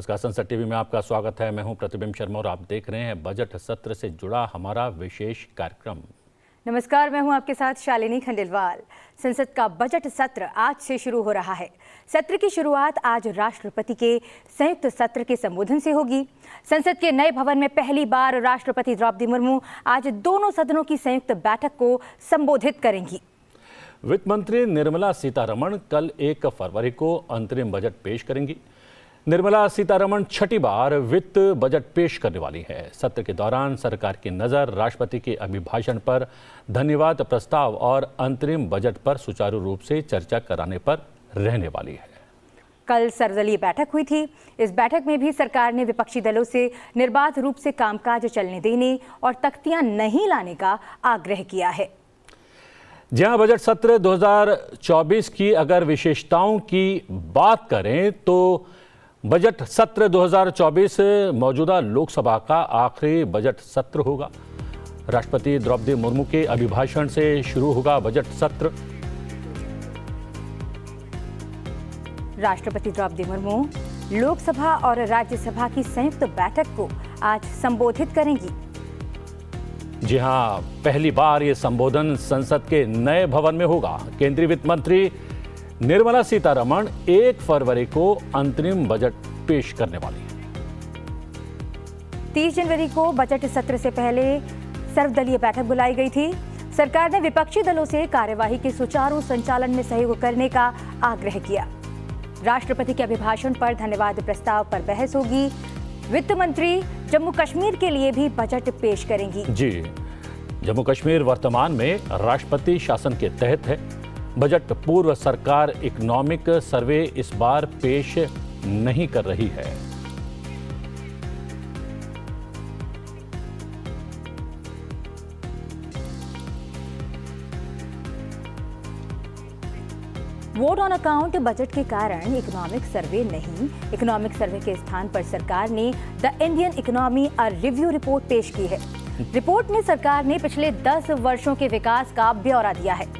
नमस्कार, संसद टीवी में आपका स्वागत है। मैं हूं प्रतिबिंब शर्मा और आप देख रहे हैं बजट सत्र से जुड़ा हमारा विशेष कार्यक्रम। नमस्कार, मैं हूं आपके साथ शालिनी खंडेलवाल। संसद का बजट सत्र आज से शुरू हो रहा है। सत्र की शुरुआत आज राष्ट्रपति के संयुक्त सत्र के संबोधन से होगी। संसद के नए भवन में पहली बार राष्ट्रपति द्रौपदी मुर्मू आज दोनों सदनों की संयुक्त बैठक को संबोधित करेंगी। वित्त मंत्री निर्मला सीतारमण कल 1 फरवरी को अंतरिम बजट पेश करेंगी। निर्मला सीतारमण छठी बार वित्त बजट पेश करने वाली है। सत्र के दौरान सरकार की नज़र राष्ट्रपति के अभिभाषण पर, धन्यवाद प्रस्ताव और अंतरिम बजट पर सुचारू रूप से चर्चा कराने पर रहने वाली है। कल सर्वदलीय बैठक हुई थी। इस बैठक में भी सरकार ने विपक्षी दलों से निर्बाध रूप से कामकाज चलने देने और तख्तियां नहीं लाने का आग्रह किया है। जहां बजट सत्र 2024 की अगर विशेषताओं की बात करें तो बजट सत्र 2024 मौजूदा लोकसभा का आखिरी बजट सत्र होगा। राष्ट्रपति द्रौपदी मुर्मू के अभिभाषण से शुरू होगा बजट सत्र। राष्ट्रपति द्रौपदी मुर्मू लोकसभा और राज्यसभा की संयुक्त बैठक को आज संबोधित करेंगी। जी हां, पहली बार ये संबोधन संसद के नए भवन में होगा। केंद्रीय वित्त मंत्री निर्मला सीतारमण 1 फरवरी को अंतरिम बजट पेश करने वाली है। 30 जनवरी को बजट सत्र से पहले सर्वदलीय बैठक बुलाई गई थी। सरकार ने विपक्षी दलों से कार्यवाही के सुचारू संचालन में सहयोग करने का आग्रह किया। राष्ट्रपति के अभिभाषण पर धन्यवाद प्रस्ताव पर बहस होगी। वित्त मंत्री जम्मू कश्मीर के लिए भी बजट पेश करेंगी। जी, जम्मू कश्मीर वर्तमान में राष्ट्रपति शासन के तहत है। बजट पूर्व सरकार इकोनॉमिक सर्वे इस बार पेश नहीं कर रही है। वोट ऑन अकाउंट बजट के कारण इकोनॉमिक सर्वे नहीं, इकोनॉमिक सर्वे के स्थान पर सरकार ने the Indian economy a review report पेश की है। रिपोर्ट में सरकार ने पिछले 10 वर्षों के विकास का ब्यौरा दिया है।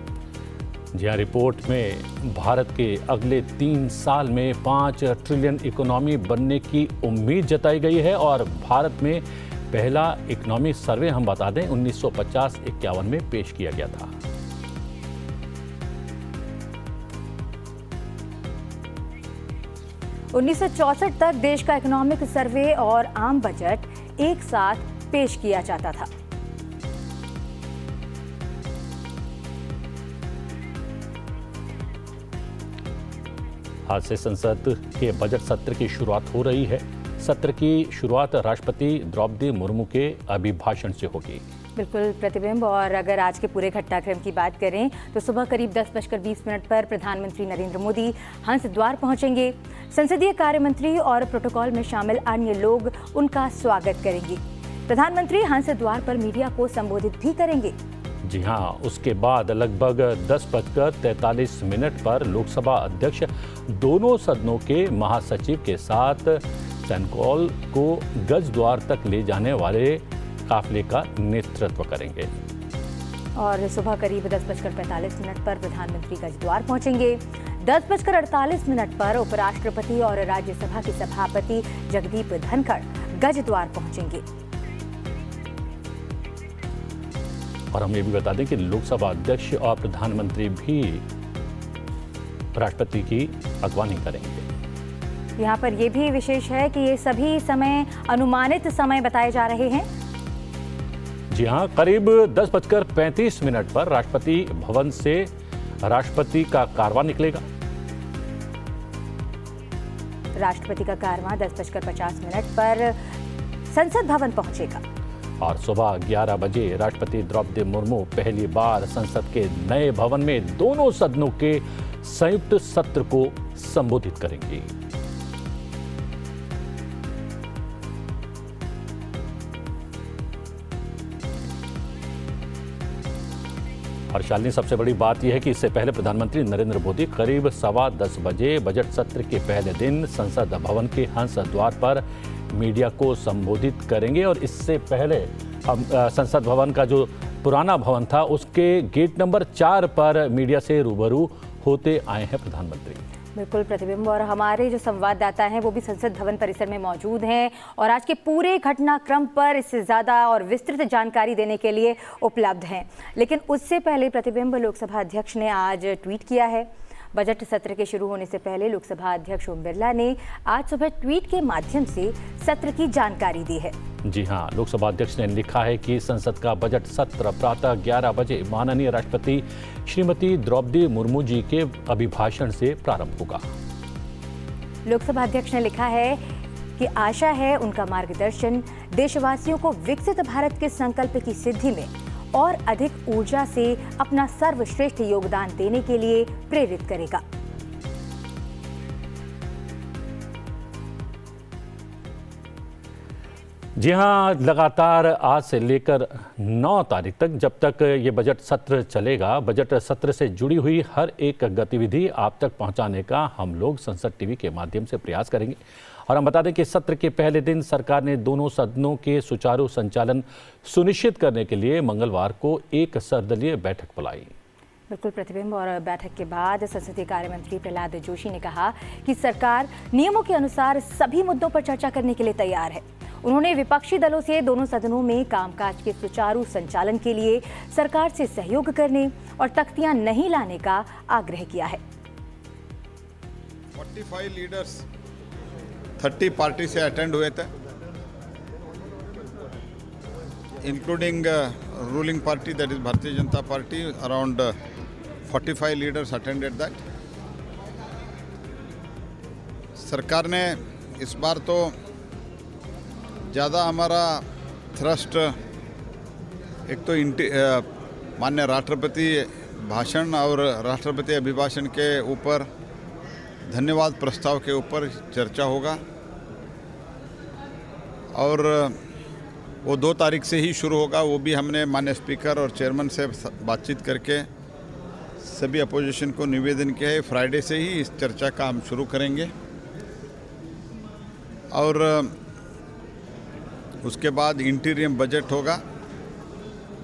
जहां रिपोर्ट में भारत के अगले 3 साल में 5 ट्रिलियन इकोनॉमी बनने की उम्मीद जताई गई है और भारत में पहला इकोनॉमी सर्वे हम बता दें 1950-51 में पेश किया गया था। उन्नीस तक देश का इकोनॉमिक सर्वे और आम बजट एक साथ पेश किया जाता था। आज से संसद के बजट सत्र की शुरुआत हो रही है। सत्र की शुरुआत राष्ट्रपति द्रौपदी मुर्मू के अभिभाषण से होगी। बिल्कुल प्रतिबिंब। और अगर आज के पूरे घटनाक्रम की बात करें तो सुबह करीब 10:20 पर प्रधानमंत्री नरेंद्र मोदी हंस द्वार पहुंचेंगे। संसदीय कार्य मंत्री और प्रोटोकॉल में शामिल अन्य लोग उनका स्वागत करेंगे। प्रधानमंत्री हंस द्वार पर मीडिया को संबोधित भी करेंगे। जी हां, उसके बाद लगभग 10:43 पर लोकसभा अध्यक्ष दोनों सदनों के महासचिव के साथ सैनकॉल को गज द्वार तक ले जाने वाले काफिले का नेतृत्व करेंगे। और सुबह करीब 10:45 पर प्रधानमंत्री गज द्वार पहुंचेंगे। 10:48 पर उपराष्ट्रपति और राज्यसभा के सभापति जगदीप धनखड़ गज द्वार पहुंचेंगे। और हम ये भी बता दें कि लोकसभा अध्यक्ष और प्रधानमंत्री भी राष्ट्रपति की अगवानी करेंगे। यहाँ पर यह भी विशेष है कि ये सभी समय अनुमानित समय बताए जा रहे हैं। जी हां, करीब 10:35 पर राष्ट्रपति भवन से राष्ट्रपति का कारवां निकलेगा। राष्ट्रपति का कारवां 10:50 पर संसद भवन पहुंचेगा। और सुबह 11 बजे राष्ट्रपति द्रौपदी मुर्मू पहली बार संसद के नए भवन में दोनों सदनों के संयुक्त सत्र को संबोधित करेंगी। और शालिनी, सबसे बड़ी बात यह है कि इससे पहले प्रधानमंत्री नरेंद्र मोदी करीब 10:15 बजे बजट सत्र के पहले दिन संसद भवन के हंस द्वार पर मीडिया को संबोधित करेंगे। और इससे पहले संसद भवन का जो पुराना भवन था उसके गेट नंबर 4 पर मीडिया से रूबरू होते आए हैं प्रधानमंत्री। बिल्कुल प्रतिबिंब, और हमारे जो संवाददाता हैं वो भी संसद भवन परिसर में मौजूद हैं और आज के पूरे घटनाक्रम पर इससे ज़्यादा और विस्तृत जानकारी देने के लिए उपलब्ध हैं। लेकिन उससे पहले प्रतिबिंब, लोकसभा अध्यक्ष ने आज ट्वीट किया है। बजट सत्र के शुरू होने से पहले लोकसभा अध्यक्ष ओम बिरला ने आज सुबह ट्वीट के माध्यम से सत्र की जानकारी दी है। जी हां, लोकसभा अध्यक्ष ने लिखा है कि संसद का बजट सत्र प्रातः 11 बजे माननीय राष्ट्रपति श्रीमती द्रौपदी मुर्मू जी के अभिभाषण से प्रारंभ होगा। लोकसभा अध्यक्ष ने लिखा है कि आशा है उनका मार्गदर्शन देशवासियों को विकसित भारत के संकल्प की सिद्धि में और अधिक ऊर्जा से अपना सर्वश्रेष्ठ योगदान देने के लिए प्रेरित करेगा। जी हां, लगातार आज से लेकर 9 तारीख तक, जब तक ये बजट सत्र चलेगा, बजट सत्र से जुड़ी हुई हर एक गतिविधि आप तक पहुंचाने का हम लोग संसद टीवी के माध्यम से प्रयास करेंगे। और हम बता दें कि सत्र के पहले दिन सरकार ने दोनों सदनों के सुचारू संचालन सुनिश्चित करने के लिए मंगलवार को एक सर्वदलीय बैठक बुलाई। बिल्कुल प्रतिबिंब, और बैठक के बाद संसदीय कार्य मंत्री प्रहलाद जोशी ने कहा कि सरकार नियमों के अनुसार सभी मुद्दों पर चर्चा करने के लिए तैयार है। उन्होंने विपक्षी दलों से दोनों सदनों में कामकाज के सुचारू संचालन के लिए सरकार से सहयोग करने और तख्तियां नहीं लाने का आग्रह किया है। 45 लीडर्स 30 पार्टी से अटेंड हुए थे, including ruling party that is Bharatiya Janata party. Around 45 leaders attended that. सरकार ने इस बार तो ज़्यादा हमारा थ्रस्ट एक तो माननीय राष्ट्रपति भाषण और राष्ट्रपति अभिभाषण के ऊपर धन्यवाद प्रस्ताव के ऊपर चर्चा होगा, और वो 2 तारीख से ही शुरू होगा। वो भी हमने माननीय स्पीकर और चेयरमैन से बातचीत करके सभी अपोजिशन को निवेदन किया है। फ्राइडे से ही इस चर्चा का हम शुरू करेंगे, और उसके बाद इंटीरियम बजट होगा,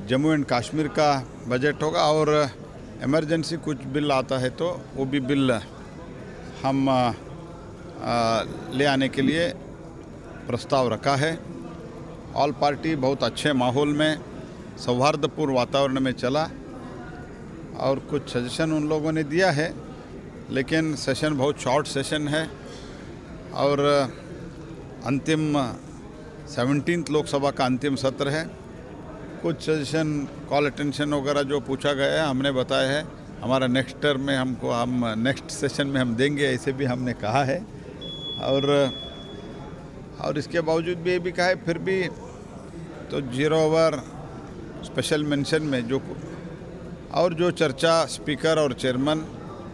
जम्मू एंड कश्मीर का बजट होगा, और इमरजेंसी कुछ बिल आता है तो वो भी बिल हम ले आने के लिए प्रस्ताव रखा है। ऑल पार्टी बहुत अच्छे माहौल में सौहार्दपूर्ण वातावरण में चला, और कुछ सजेशन उन लोगों ने दिया है, लेकिन सेशन बहुत शॉर्ट सेशन है, और अंतिम 17th लोकसभा का अंतिम सत्र है। कुछ सजेशन कॉल अटेंशन वगैरह जो पूछा गया है हमने बताया है हमारा नेक्स्ट टर्म में हम नेक्स्ट सेशन में हम देंगे, ऐसे भी हमने कहा है। और इसके बावजूद भी ये भी कहा है, फिर भी तो 0 ओवर स्पेशल मेंशन में जो चर्चा स्पीकर और चेयरमैन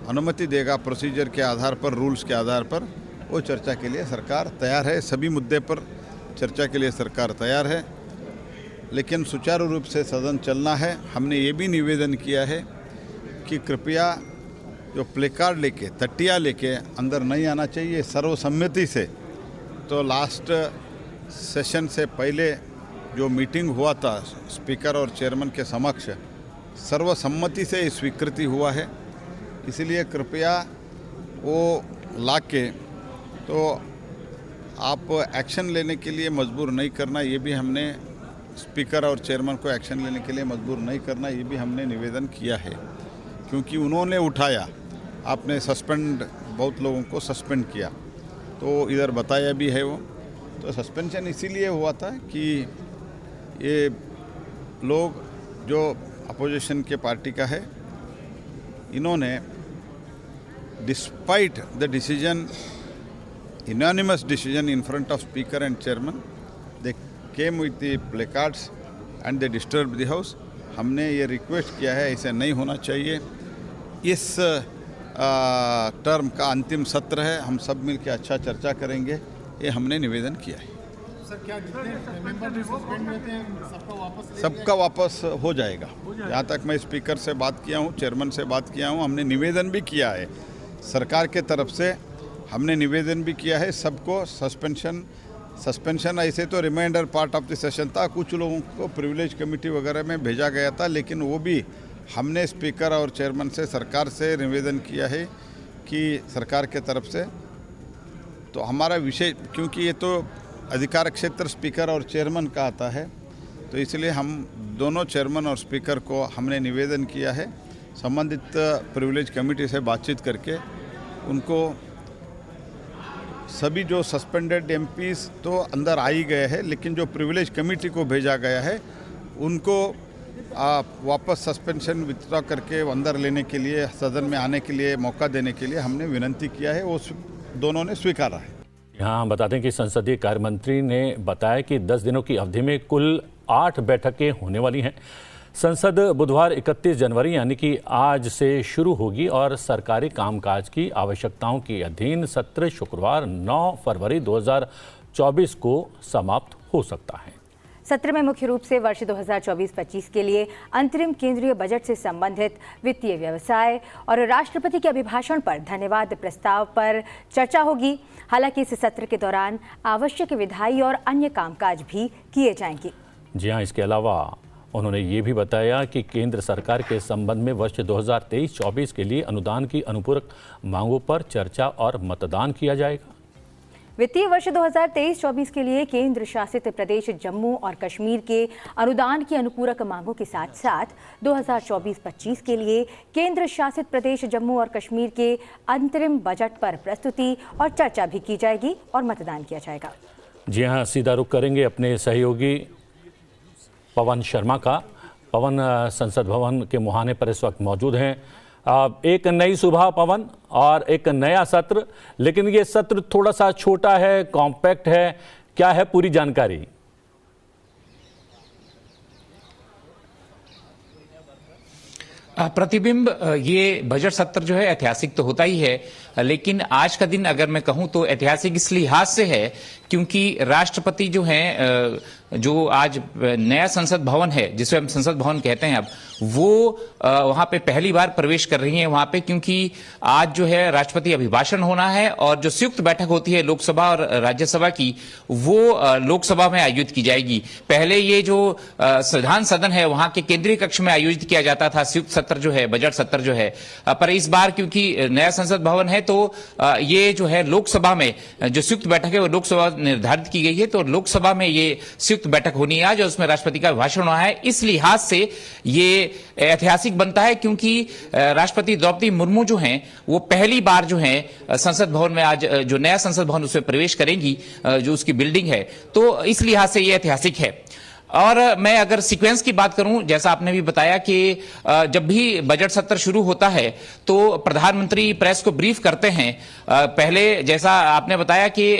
अनुमति देगा प्रोसीजर के आधार पर, रूल्स के आधार पर, वो चर्चा के लिए सरकार तैयार है। सभी मुद्दे पर चर्चा के लिए सरकार तैयार है, लेकिन सुचारू रूप से सदन चलना है। हमने ये भी निवेदन किया है कि कृपया जो प्लेकार्ड लेके, तट्टिया लेके अंदर नहीं आना चाहिए सर्वसम्मति से। तो लास्ट सेशन से पहले जो मीटिंग हुआ था स्पीकर और चेयरमैन के समक्ष, सर्वसम्मति से स्वीकृति हुआ है, इसलिए कृपया वो लाके तो आप एक्शन लेने के लिए मजबूर नहीं करना, ये भी हमने स्पीकर और चेयरमैन को एक्शन लेने के लिए मजबूर नहीं करना, ये भी हमने निवेदन किया है, क्योंकि उन्होंने उठाया, आपने सस्पेंड बहुत लोगों को सस्पेंड किया, तो इधर बताया भी है वो। तो सस्पेंशन इसीलिए हुआ था कि ये लोग जो अपोजिशन के पार्टी का है, इन्होंने despite the decision, unanimous decision in front of speaker and chairman, they came with the placards and they disturbed the house. हमने ये रिक्वेस्ट किया है, ऐसे नहीं होना चाहिए। इस टर्म का अंतिम सत्र है, हम सब मिलकर अच्छा चर्चा करेंगे, ये हमने निवेदन किया है। सर, क्या जितने मेंबर सस्पेंड हुए थे सबका वापस हो जाएगा। यहाँ तक मैं स्पीकर से बात किया हूँ, चेयरमैन से बात किया हूँ, हमने निवेदन भी किया है सरकार के तरफ से, हमने निवेदन भी किया है सबको। सस्पेंशन ऐसे तो reminder part of the session था, कुछ लोगों को प्रिविलेज कमेटी वगैरह में भेजा गया था, लेकिन वो भी हमने स्पीकर और चेयरमैन से, सरकार से निवेदन किया है कि सरकार के तरफ से तो हमारा विषय, क्योंकि ये तो अधिकार क्षेत्र स्पीकर और चेयरमैन का आता है, तो इसलिए हम दोनों चेयरमैन और स्पीकर को हमने निवेदन किया है संबंधित प्रिविलेज कमेटी से बातचीत करके उनको सभी जो सस्पेंडेड एमपीज तो अंदर आ ही गए हैं, लेकिन जो प्रिविलेज कमेटी को भेजा गया है उनको वापस सस्पेंशन विथड्रॉ करके अंदर लेने के लिए, सदन में आने के लिए मौका देने के लिए हमने विनती किया है, वो दोनों ने स्वीकारा है। यहाँ हम बता दें कि संसदीय कार्य मंत्री ने बताया कि 10 दिनों की अवधि में कुल 8 बैठकें होने वाली हैं। संसद बुधवार 31 जनवरी यानी कि आज से शुरू होगी और सरकारी कामकाज की आवश्यकताओं के अधीन सत्र शुक्रवार 9 फरवरी 2024 को समाप्त हो सकता है। सत्र में मुख्य रूप से वर्ष 2024-25 के लिए अंतरिम केंद्रीय बजट से संबंधित वित्तीय व्यवसाय और राष्ट्रपति के अभिभाषण पर धन्यवाद प्रस्ताव पर चर्चा होगी। हालांकि इस सत्र के दौरान आवश्यक विधायी और अन्य कामकाज भी किए जाएंगे। जी हां, इसके अलावा उन्होंने ये भी बताया कि केंद्र सरकार के संबंध में वर्ष 2023-24 के लिए अनुदान की अनुपूरक मांगों पर चर्चा और मतदान किया जाएगा। वित्तीय वर्ष 2023-24 के लिए केंद्र शासित प्रदेश जम्मू और कश्मीर के अनुदान की अनुपूरक मांगों के साथ साथ 2024-25 के लिए केंद्र शासित प्रदेश जम्मू और कश्मीर के अंतरिम बजट पर प्रस्तुति और चर्चा भी की जाएगी और मतदान किया जाएगा। जी हां, सीधा रुख करेंगे अपने सहयोगी पवन शर्मा का। पवन संसद भवन के मुहाने पर इस वक्त मौजूद हैं। एक नई सुबह पवन और एक नया सत्र, लेकिन ये सत्र थोड़ा सा छोटा है, कॉम्पैक्ट है, क्या है पूरी जानकारी? प्रतिबिंब, ये बजट सत्र जो है ऐतिहासिक तो होता ही है, लेकिन आज का दिन अगर मैं कहूं तो ऐतिहासिक इस लिहाज से है क्योंकि राष्ट्रपति जो हैं, जो आज नया संसद भवन है जिसे हम संसद भवन कहते हैं, अब वो वहां पे पहली बार प्रवेश कर रही हैं वहां पे, क्योंकि आज जो है राष्ट्रपति अभिभाषण होना है और जो संयुक्त बैठक होती है लोकसभा और राज्यसभा की, वो लोकसभा में आयोजित की जाएगी। पहले ये जो संविधान सदन है वहां के केंद्रीय कक्ष में आयोजित किया जाता था संयुक्त सत्र जो है, बजट सत्र जो है, पर इस बार क्योंकि नया संसद भवन है तो ये जो है लोकसभा में जो संयुक्त बैठक है वो लोकसभा निर्धारित की गई है, तो लोकसभा में ये संयुक्त बैठक होनी है आज और उसमें राष्ट्रपति का भाषण होना है। इस लिहाज से ये ऐतिहासिक बनता है क्योंकि राष्ट्रपति द्रौपदी मुर्मू जो हैं वो पहली बार जो है संसद भवन में आज जो नया संसद भवन उसमें प्रवेश करेंगी, जो उसकी बिल्डिंग है, तो इस लिहाज से ये ऐतिहासिक है। और मैं अगर सीक्वेंस की बात करूं, जैसा आपने भी बताया कि जब भी बजट सत्र शुरू होता है तो प्रधानमंत्री प्रेस को ब्रीफ करते हैं। पहले जैसा आपने बताया कि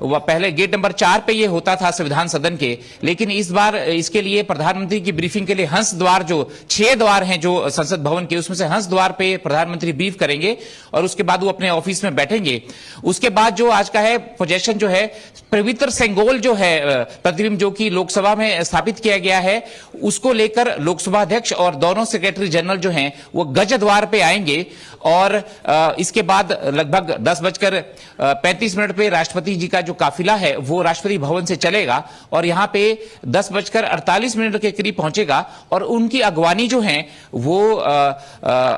पहले गेट नंबर 4 पे ये होता था संविधान सदन के, लेकिन इस बार इसके लिए प्रधानमंत्री की ब्रीफिंग के लिए हंस द्वार, जो 6 द्वार हैं जो संसद भवन के, उसमें से हंस द्वार पे प्रधानमंत्री ब्रीफ करेंगे और उसके बाद वो अपने ऑफिस में बैठेंगे। उसके बाद जो आज का है पोजेशन जो है, पवित्र सेंगोल जो है प्रतिबिंब, जो कि लोकसभा में स्थापित किया गया है, उसको लेकर लोकसभा अध्यक्ष और दोनों सेक्रेटरी जनरल जो हैं वो गज द्वार पे आएंगे और इसके बाद लगभग 10:35 पे राष्ट्रपति जी का जो काफिला है वो राष्ट्रपति भवन से चलेगा और यहां पे 10:48 के करीब पहुंचेगा और उनकी अगवानी जो है वो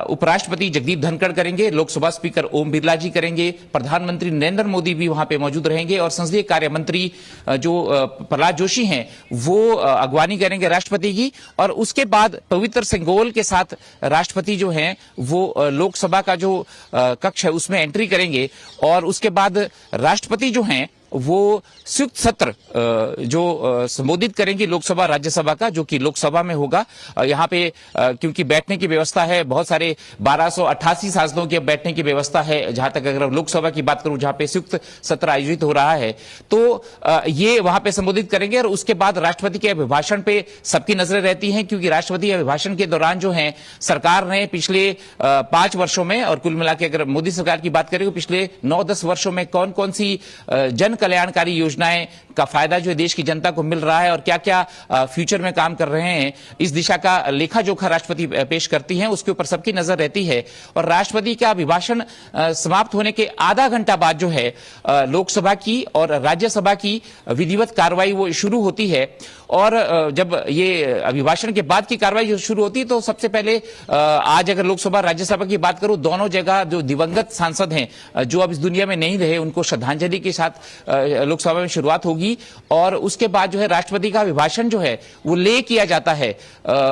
उपराष्ट्रपति जगदीप धनखड़ करेंगे, लोकसभा स्पीकर ओम बिरला जी करेंगे, प्रधानमंत्री नरेंद्र मोदी भी वहां पे मौजूद रहेंगे और संसदीय कार्य मंत्री जो प्रहलाद जोशी हैं वो अगवानी करेंगे राष्ट्रपति की। और उसके बाद पवित्र सेंगोल के साथ राष्ट्रपति जो हैं वो लोकसभा का जो कक्ष है उसमें एंट्री करेंगे और उसके बाद राष्ट्रपति जो हैं वो संयुक्त सत्र जो संबोधित करेंगे लोकसभा राज्यसभा का, जो कि लोकसभा में होगा। यहाँ पे क्योंकि बैठने की व्यवस्था है, बहुत सारे 1288 सांसदों की बैठने की व्यवस्था है, जहां तक अगर लोकसभा की बात करूं जहां पे संयुक्त सत्र आयोजित हो रहा है, तो ये वहां पे संबोधित करेंगे और उसके बाद राष्ट्रपति के अभिभाषण पे सबकी नजरें रहती हैं क्योंकि राष्ट्रपति अभिभाषण के दौरान जो है सरकार ने पिछले 5 वर्षों में और कुल मिला के अगर मोदी सरकार की बात करें तो पिछले 9-10 वर्षों में कौन कौन सी जन कल्याणकारी योजनाएं का फायदा जो देश की जनता को मिल रहा है और क्या क्या फ्यूचर में काम कर रहे हैं, इस दिशा का लेखा जोखा राष्ट्रपति पेश करती हैं, उसके ऊपर सबकी नजर रहती है। और राष्ट्रपति का अभिभाषण समाप्त होने के आधा घंटा बाद जो है लोकसभा की और राज्यसभा की विधिवत कार्रवाई वो शुरू होती है। और जब ये अभिभाषण के बाद की कार्रवाई जो शुरू होती है तो सबसे पहले आज अगर लोकसभा राज्यसभा की बात करूं, दोनों जगह जो दिवंगत सांसद हैं जो अब इस दुनिया में नहीं रहे, उनको श्रद्धांजलि के साथ लोकसभा में शुरुआत होगी। और उसके बाद जो है राष्ट्रपति का अभिभाषण जो है वो ले किया जाता है,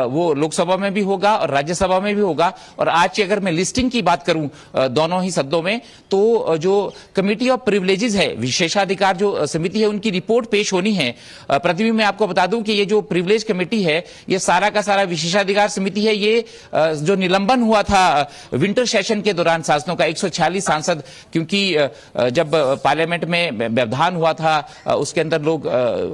वो लोकसभा में भी होगा और राज्यसभा में भी होगा। और आज की अगर मैं लिस्टिंग की बात करूं दोनों ही सदनों में, तो जो कमिटी ऑफ प्रिविलेजेस है, विशेषाधिकार जो समिति है, उनकी रिपोर्ट पेश होनी है। प्रतिबिंब में आपको बता दूं कि ये जो प्रिविलेज कमेटी है, ये सारा का सारा विशेषाधिकार समिति है। ये जो निलंबन हुआ था विंटर सेशन के दौरान सांसदों का, 146 सांसद, क्योंकि जब पार्लियामेंट में व्यवधान हुआ था उसके अंदर लोग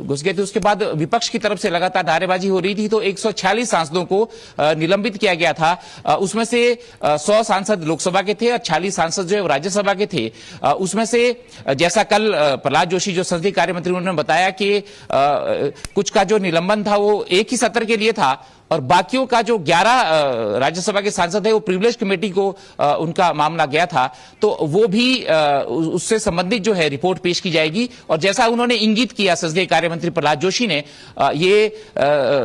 घुस गए थे, उसके बाद विपक्ष की तरफ से लगातार नारेबाजी हो रही थी, तो 146 सांसदों को निलंबित किया गया था। उसमें से 100 सांसद लोकसभा के थे और 46 सांसद जो है राज्यसभा के थे। उसमें से जैसा कल प्रहलाद जोशी जो संसदीय कार्य मंत्री, उन्होंने बताया कि कुछ का जो निलंबन था वो एक ही सत्र के लिए था और बाकियों का जो 11 राज्यसभा के सांसद है वो प्रिविलेज कमेटी को उनका मामला गया था, तो वो भी उससे संबंधित जो है रिपोर्ट पेश की जाएगी। और जैसा उन्होंने इंगित किया संसदीय कार्य मंत्री प्रहलाद जोशी ने, ये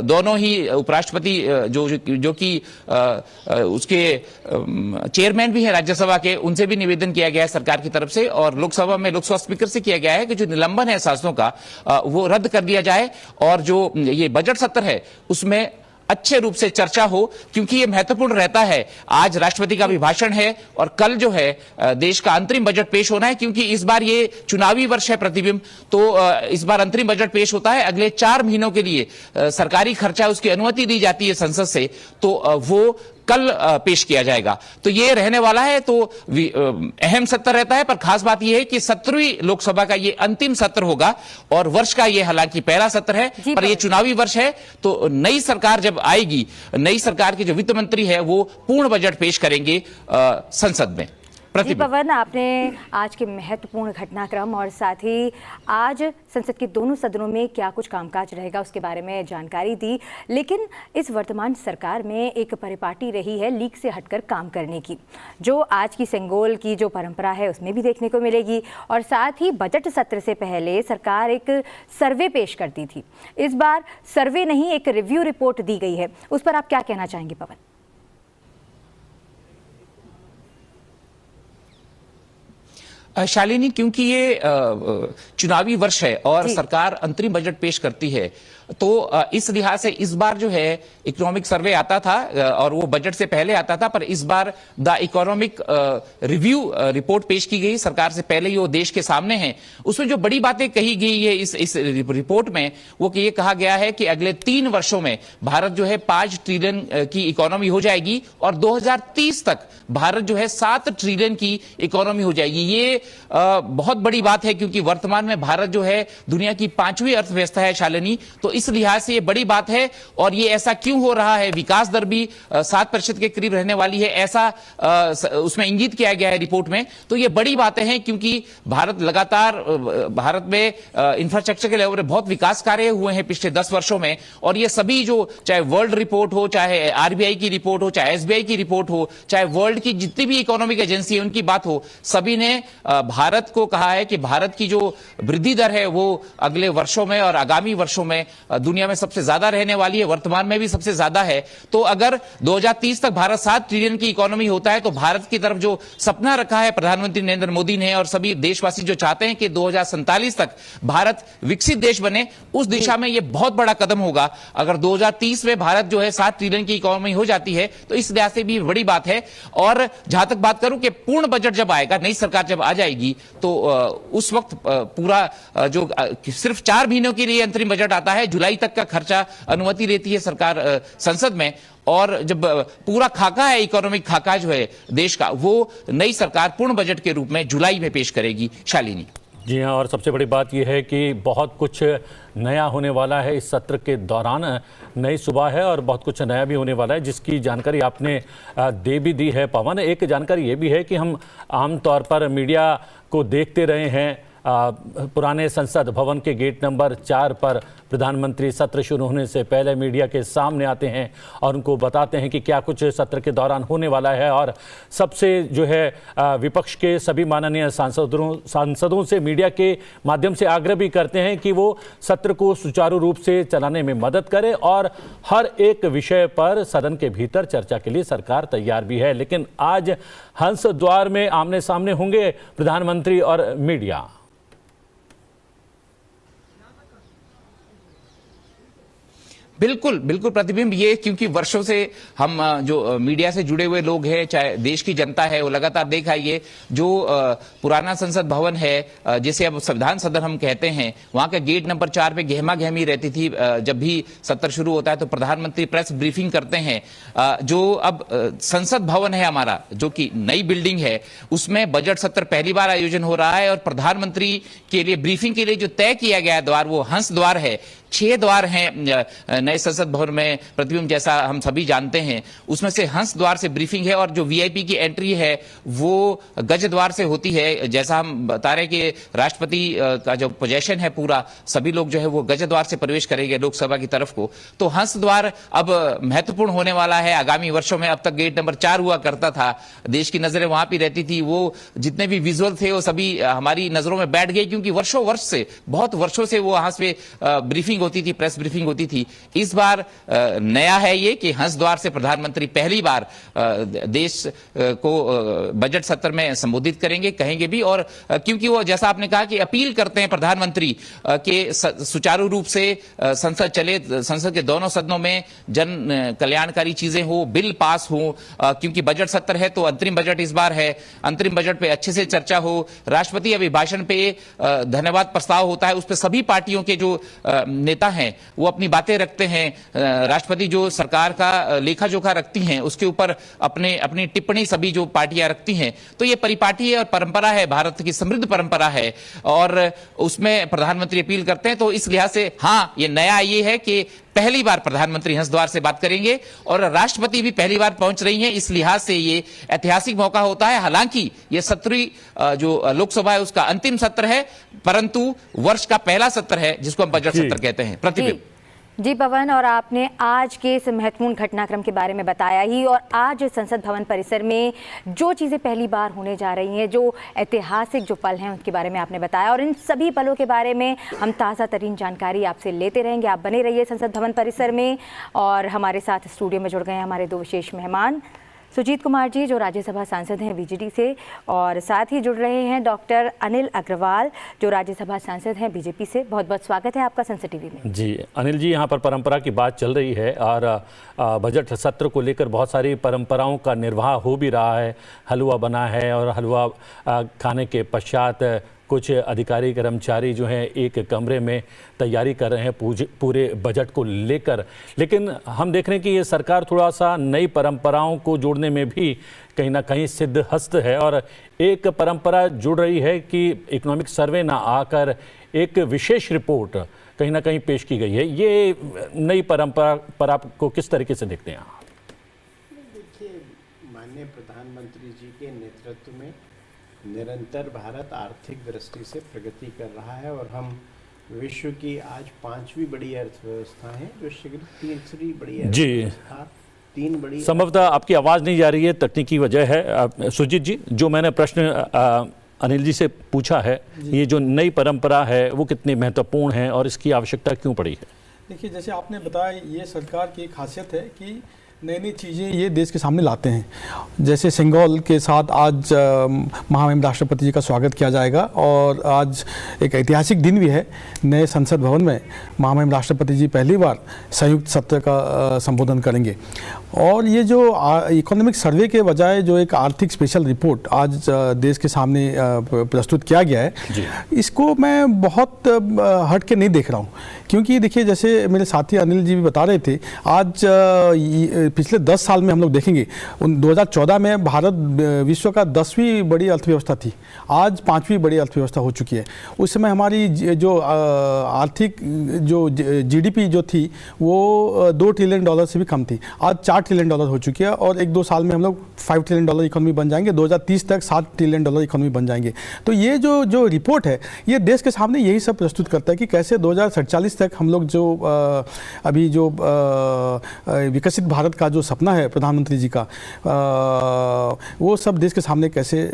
दोनों ही उपराष्ट्रपति जो कि उसके चेयरमैन भी हैं राज्यसभा के, उनसे भी निवेदन किया गया है सरकार की तरफ से और लोकसभा में लोकसभा स्पीकर से किया गया है कि जो निलंबन है सांसदों का वो रद्द कर दिया जाए और जो ये बजट सत्र है उसमें अच्छे रूप से चर्चा हो, क्योंकि यह महत्वपूर्ण रहता है। आज राष्ट्रपति का अभिभाषण है और कल जो है देश का अंतरिम बजट पेश होना है, क्योंकि इस बार ये चुनावी वर्ष है प्रतिबिंब, तो इस बार अंतरिम बजट पेश होता है। अगले 4 महीनों के लिए सरकारी खर्चा उसकी अनुमति दी जाती है संसद से, तो वो कल पेश किया जाएगा। तो ये रहने वाला है, तो अहम सत्र रहता है, पर खास बात यह है कि 17वीं लोकसभा का ये अंतिम सत्र होगा और वर्ष का ये हालांकि पहला सत्र है, पर ये चुनावी वर्ष है। तो नई सरकार जब आएगी, नई सरकार के जो वित्त मंत्री है वो पूर्ण बजट पेश करेंगे संसद में। जी पवन, आपने आज के महत्वपूर्ण घटनाक्रम और साथ ही आज संसद के दोनों सदनों में क्या कुछ कामकाज रहेगा उसके बारे में जानकारी दी। लेकिन इस वर्तमान सरकार में एक परिपाटी रही है लीक से हटकर काम करने की, जो आज की सेंगोल की जो परंपरा है उसमें भी देखने को मिलेगी। और साथ ही बजट सत्र से पहले सरकार एक सर्वे पेश करती थी, इस बार सर्वे नहीं एक रिव्यू रिपोर्ट दी गई है, उस पर आप क्या कहना चाहेंगे पवन? शालिनी, क्योंकि ये चुनावी वर्ष है और सरकार अंतरिम बजट पेश करती है, तो इस लिहाज से इस बार जो है इकोनॉमिक सर्वे आता था और वो बजट से पहले आता था, पर इस बार द इकोनॉमिक रिव्यू रिपोर्ट पेश की गई सरकार से पहले ही, वो देश के सामने है। उसमें जो बड़ी बातें कही गई है इस रिपोर्ट में, वो कि ये कहा गया है कि अगले 3 वर्षों में भारत जो है 5 ट्रिलियन की इकोनॉमी हो जाएगी और 2030 तक भारत जो है 7 ट्रिलियन की इकोनॉमी हो जाएगी। ये बहुत बड़ी बात है, क्योंकि वर्तमान में भारत जो है दुनिया की 5वीं अर्थव्यवस्था है शालिनी, तो इस लिहाज से ये बड़ी बात है। और ये ऐसा क्यों हो रहा है, विकास दर भी 7% के करीब रहने वाली है, ऐसा उसमें इंगित किया गया है रिपोर्ट में। तो ये बड़ी बातें हैं, क्योंकि भारत लगातार, भारत में इंफ्रास्ट्रक्चर के लेवल पर बहुत विकास कार्य हुए हैं पिछले 10 वर्षों में, और ये सभी जो चाहे वर्ल्ड रिपोर्ट हो, चाहे आरबीआई की रिपोर्ट हो, चाहे एसबीआई की रिपोर्ट हो, चाहे वर्ल्ड की जितनी भी इकोनॉमिक एजेंसी है उनकी बात हो, सभी ने भारत को कहा है कि भारत की जो वृद्धि दर है वो अगले वर्षों में और आगामी वर्षों में दुनिया में सबसे ज्यादा रहने वाली है, वर्तमान में भी सबसे ज्यादा है। तो अगर 2030 तक भारत 7 ट्रिलियन की इकोनॉमी होता है, तो भारत की तरफ जो सपना रखा है प्रधानमंत्री नरेंद्र मोदी ने और सभी देशवासी जो चाहते हैं कि 2047 तक भारत विकसित देश बने, उस दिशा में यह बहुत बड़ा कदम होगा। अगर 2030 में भारत जो है 7 ट्रिलियन की इकोनॉमी हो जाती है, तो इस लिहाज से भी बड़ी बात है। और जहां तक बात करूं कि पूर्ण बजट जब आएगा, नई सरकार जब आ जाएगी, तो उस वक्त पूरा जो सिर्फ 4 महीनों के लिए अंतरिम बजट आता है, जुलाई तक का खर्चा अनुमति देती है सरकार संसद में, और जब पूरा खाका है, इकोनॉमिक खाका जो है देश का, वो नई सरकार पूर्ण बजट के रूप में जुलाई में पेश करेगी। शालिनी जी हाँ, और सबसे बड़ी बात यह है कि बहुत कुछ नया होने वाला है इस सत्र के दौरान, नई सुबह है और बहुत कुछ नया भी होने वाला है, जिसकी जानकारी आपने दे भी दी है पवन। एक जानकारी ये भी है कि हम आमतौर पर मीडिया को देखते रहे हैं पुराने संसद भवन के गेट नंबर 4 पर प्रधानमंत्री सत्र शुरू होने से पहले मीडिया के सामने आते हैं और उनको बताते हैं कि क्या कुछ सत्र के दौरान होने वाला है, और सबसे जो है विपक्ष के सभी माननीय सांसदों से मीडिया के माध्यम से आग्रह भी करते हैं कि वो सत्र को सुचारू रूप से चलाने में मदद करे और हर एक विषय पर सदन के भीतर चर्चा के लिए सरकार तैयार भी है। लेकिन आज हंस द्वार में आमने सामने होंगे प्रधानमंत्री और मीडिया। बिल्कुल बिल्कुल प्रतिबिंब ये, क्योंकि वर्षों से हम जो मीडिया से जुड़े हुए लोग हैं, चाहे देश की जनता है, वो लगातार देखा ये जो पुराना संसद भवन है जिसे अब संविधान सदन हम कहते हैं, वहां के गेट नंबर 4 पे गहमा गहमी रहती थी। जब भी सत्र शुरू होता है तो प्रधानमंत्री प्रेस ब्रीफिंग करते हैं। जो अब संसद भवन है हमारा, जो कि नई बिल्डिंग है, उसमें बजट सत्र पहली बार आयोजन हो रहा है और प्रधानमंत्री के लिए ब्रीफिंग के लिए जो तय किया गया द्वार वो हंस द्वार है। 6 द्वार हैं नए संसद भवन में प्रतिबिंब, जैसा हम सभी जानते हैं। उसमें से हंस द्वार से ब्रीफिंग है और जो वीआईपी की एंट्री है वो गज द्वार से होती है। जैसा हम बता रहे कि राष्ट्रपति का जो पोजीशन है पूरा, सभी लोग जो है वो गज द्वार से प्रवेश करेंगे लोकसभा की तरफ को। तो हंस द्वार अब महत्वपूर्ण होने वाला है आगामी वर्षों में। अब तक गेट नंबर 4 हुआ करता था, देश की नजरें वहां भी रहती थी, वो जितने भी विजुअल थे वो सभी हमारी नजरों में बैठ गए, क्योंकि वर्षों वर्ष से, बहुत वर्षों से वो हंस पे ब्रीफिंग होती थी, प्रेस ब्रीफिंग होती थी। इस बार नया है ये कि हंस द्वार से प्रधानमंत्री पहली बार देश को बजट सत्र में संबोधित करेंगे, कहेंगे भी। और क्योंकि वो, जैसा आपने कहा कि अपील करते हैं प्रधानमंत्री के सुचारू रूप से संसद चले, संसद के दोनों सदनों में जन कल्याणकारी चीजें हो, बिल पास हो, क्योंकि बजट सत्र है तो अंतरिम बजट इस बार है, अंतरिम बजट पे अच्छे से चर्चा हो। राष्ट्रपति अभिभाषण पे धन्यवाद प्रस्ताव होता है, उस पर सभी पार्टियों के जो नेता हैं वो अपनी बातें रखते हैं। राष्ट्रपति जो सरकार का लेखा जोखा रखती हैं उसके ऊपर अपनी टिप्पणी सभी जो पार्टियां रखती हैं। तो ये परिपाटी है और परंपरा है, भारत की समृद्ध परंपरा है, और उसमें प्रधानमंत्री अपील करते हैं। तो इस लिहाज से हाँ, ये नया ये है कि पहली बार प्रधानमंत्री हंस द्वार से बात करेंगे और राष्ट्रपति भी पहली बार पहुंच रही हैं। इस लिहाज से ये ऐतिहासिक मौका होता है। हालांकि ये 17वीं जो लोकसभा है उसका अंतिम सत्र है, परंतु वर्ष का पहला सत्र है जिसको हम बजट सत्र कहते हैं। प्रतिबिंब जी पवन, और आपने आज के इस महत्वपूर्ण घटनाक्रम के बारे में बताया ही, और आज संसद भवन परिसर में जो चीज़ें पहली बार होने जा रही हैं, जो ऐतिहासिक जो पल हैं उनके बारे में आपने बताया, और इन सभी पलों के बारे में हम ताज़ा तरीन जानकारी आपसे लेते रहेंगे। आप बने रहिए संसद भवन परिसर में। और हमारे साथ स्टूडियो में जुड़ गए हैं हमारे 2 विशेष मेहमान, सुजीत कुमार जी जो राज्यसभा सांसद हैं बीजेडी से, और साथ ही जुड़ रहे हैं डॉक्टर अनिल अग्रवाल जो राज्यसभा सांसद हैं बीजेपी से। बहुत बहुत स्वागत है आपका संसद टीवी में। जी अनिल जी, यहाँ पर परंपरा की बात चल रही है और बजट सत्र को लेकर बहुत सारी परंपराओं का निर्वाह हो भी रहा है। हलवा बना है और हलवा खाने के पश्चात कुछ अधिकारी कर्मचारी जो हैं एक कमरे में तैयारी कर रहे हैं पूरे बजट को लेकर। लेकिन हम देख रहे हैं कि ये सरकार थोड़ा सा नई परंपराओं को जोड़ने में भी कहीं ना कहीं सिद्धहस्त है, और एक परंपरा जुड़ रही है कि इकोनॉमिक सर्वे ना आकर एक विशेष रिपोर्ट कहीं ना कहीं पेश की गई है। ये नई परंपरा पर आपको किस तरीके से देखते हैं आप? देखिए, माननीय प्रधानमंत्री जी के नेतृत्व में निरंतर भारत आर्थिक दृष्टि से प्रगति कर रहा है और हम विश्व की आज 5वीं बड़ी अर्थव्यवस्था है, जो शीघ्र तीसरी बड़ी अर्थव्यवस्था, 3 बड़ी। संभवतः आपकी आवाज़ नहीं जा रही है, तकनीकी वजह है। सुजीत जी, जो मैंने प्रश्न अनिल जी से पूछा है, ये जो नई परंपरा है वो कितनी महत्वपूर्ण है और इसकी आवश्यकता क्यों पड़ी है? देखिए, जैसे आपने बताया, ये सरकार की खासियत है कि नई नई चीज़ें ये देश के सामने लाते हैं। जैसे सिंगल के साथ आज महामहिम राष्ट्रपति जी का स्वागत किया जाएगा, और आज एक ऐतिहासिक दिन भी है। नए संसद भवन में महामहिम राष्ट्रपति जी पहली बार संयुक्त सत्र का संबोधन करेंगे। और ये जो इकोनॉमिक सर्वे के बजाय जो एक आर्थिक स्पेशल रिपोर्ट आज देश के सामने प्रस्तुत किया गया है, इसको मैं बहुत हट के नहीं देख रहा हूँ। क्योंकि देखिए, जैसे मेरे साथी अनिल जी भी बता रहे थे, आज पिछले 10 साल में हम लोग देखेंगे, 2014 में भारत विश्व का 10वीं बड़ी अर्थव्यवस्था थी, आज 5वीं बड़ी अर्थव्यवस्था हो चुकी है। उस समय हमारी जो आर्थिक जो जीडीपी जो थी वो $2 ट्रिलियन से भी कम थी, आज $4 ट्रिलियन हो चुकी है, और 1-2 साल में हम लोग $5 ट्रिलियन इकोनॉमी बन जाएंगे, 2030 तक $7 ट्रिलियन इकोनॉमी बन जाएंगे। तो ये जो रिपोर्ट है ये देश के सामने यही सब प्रस्तुत करता है कि कैसे 2047 तक हम लोग जो अभी जो विकसित भारत का जो सपना है प्रधानमंत्री जी का, वो सब देश के सामने कैसे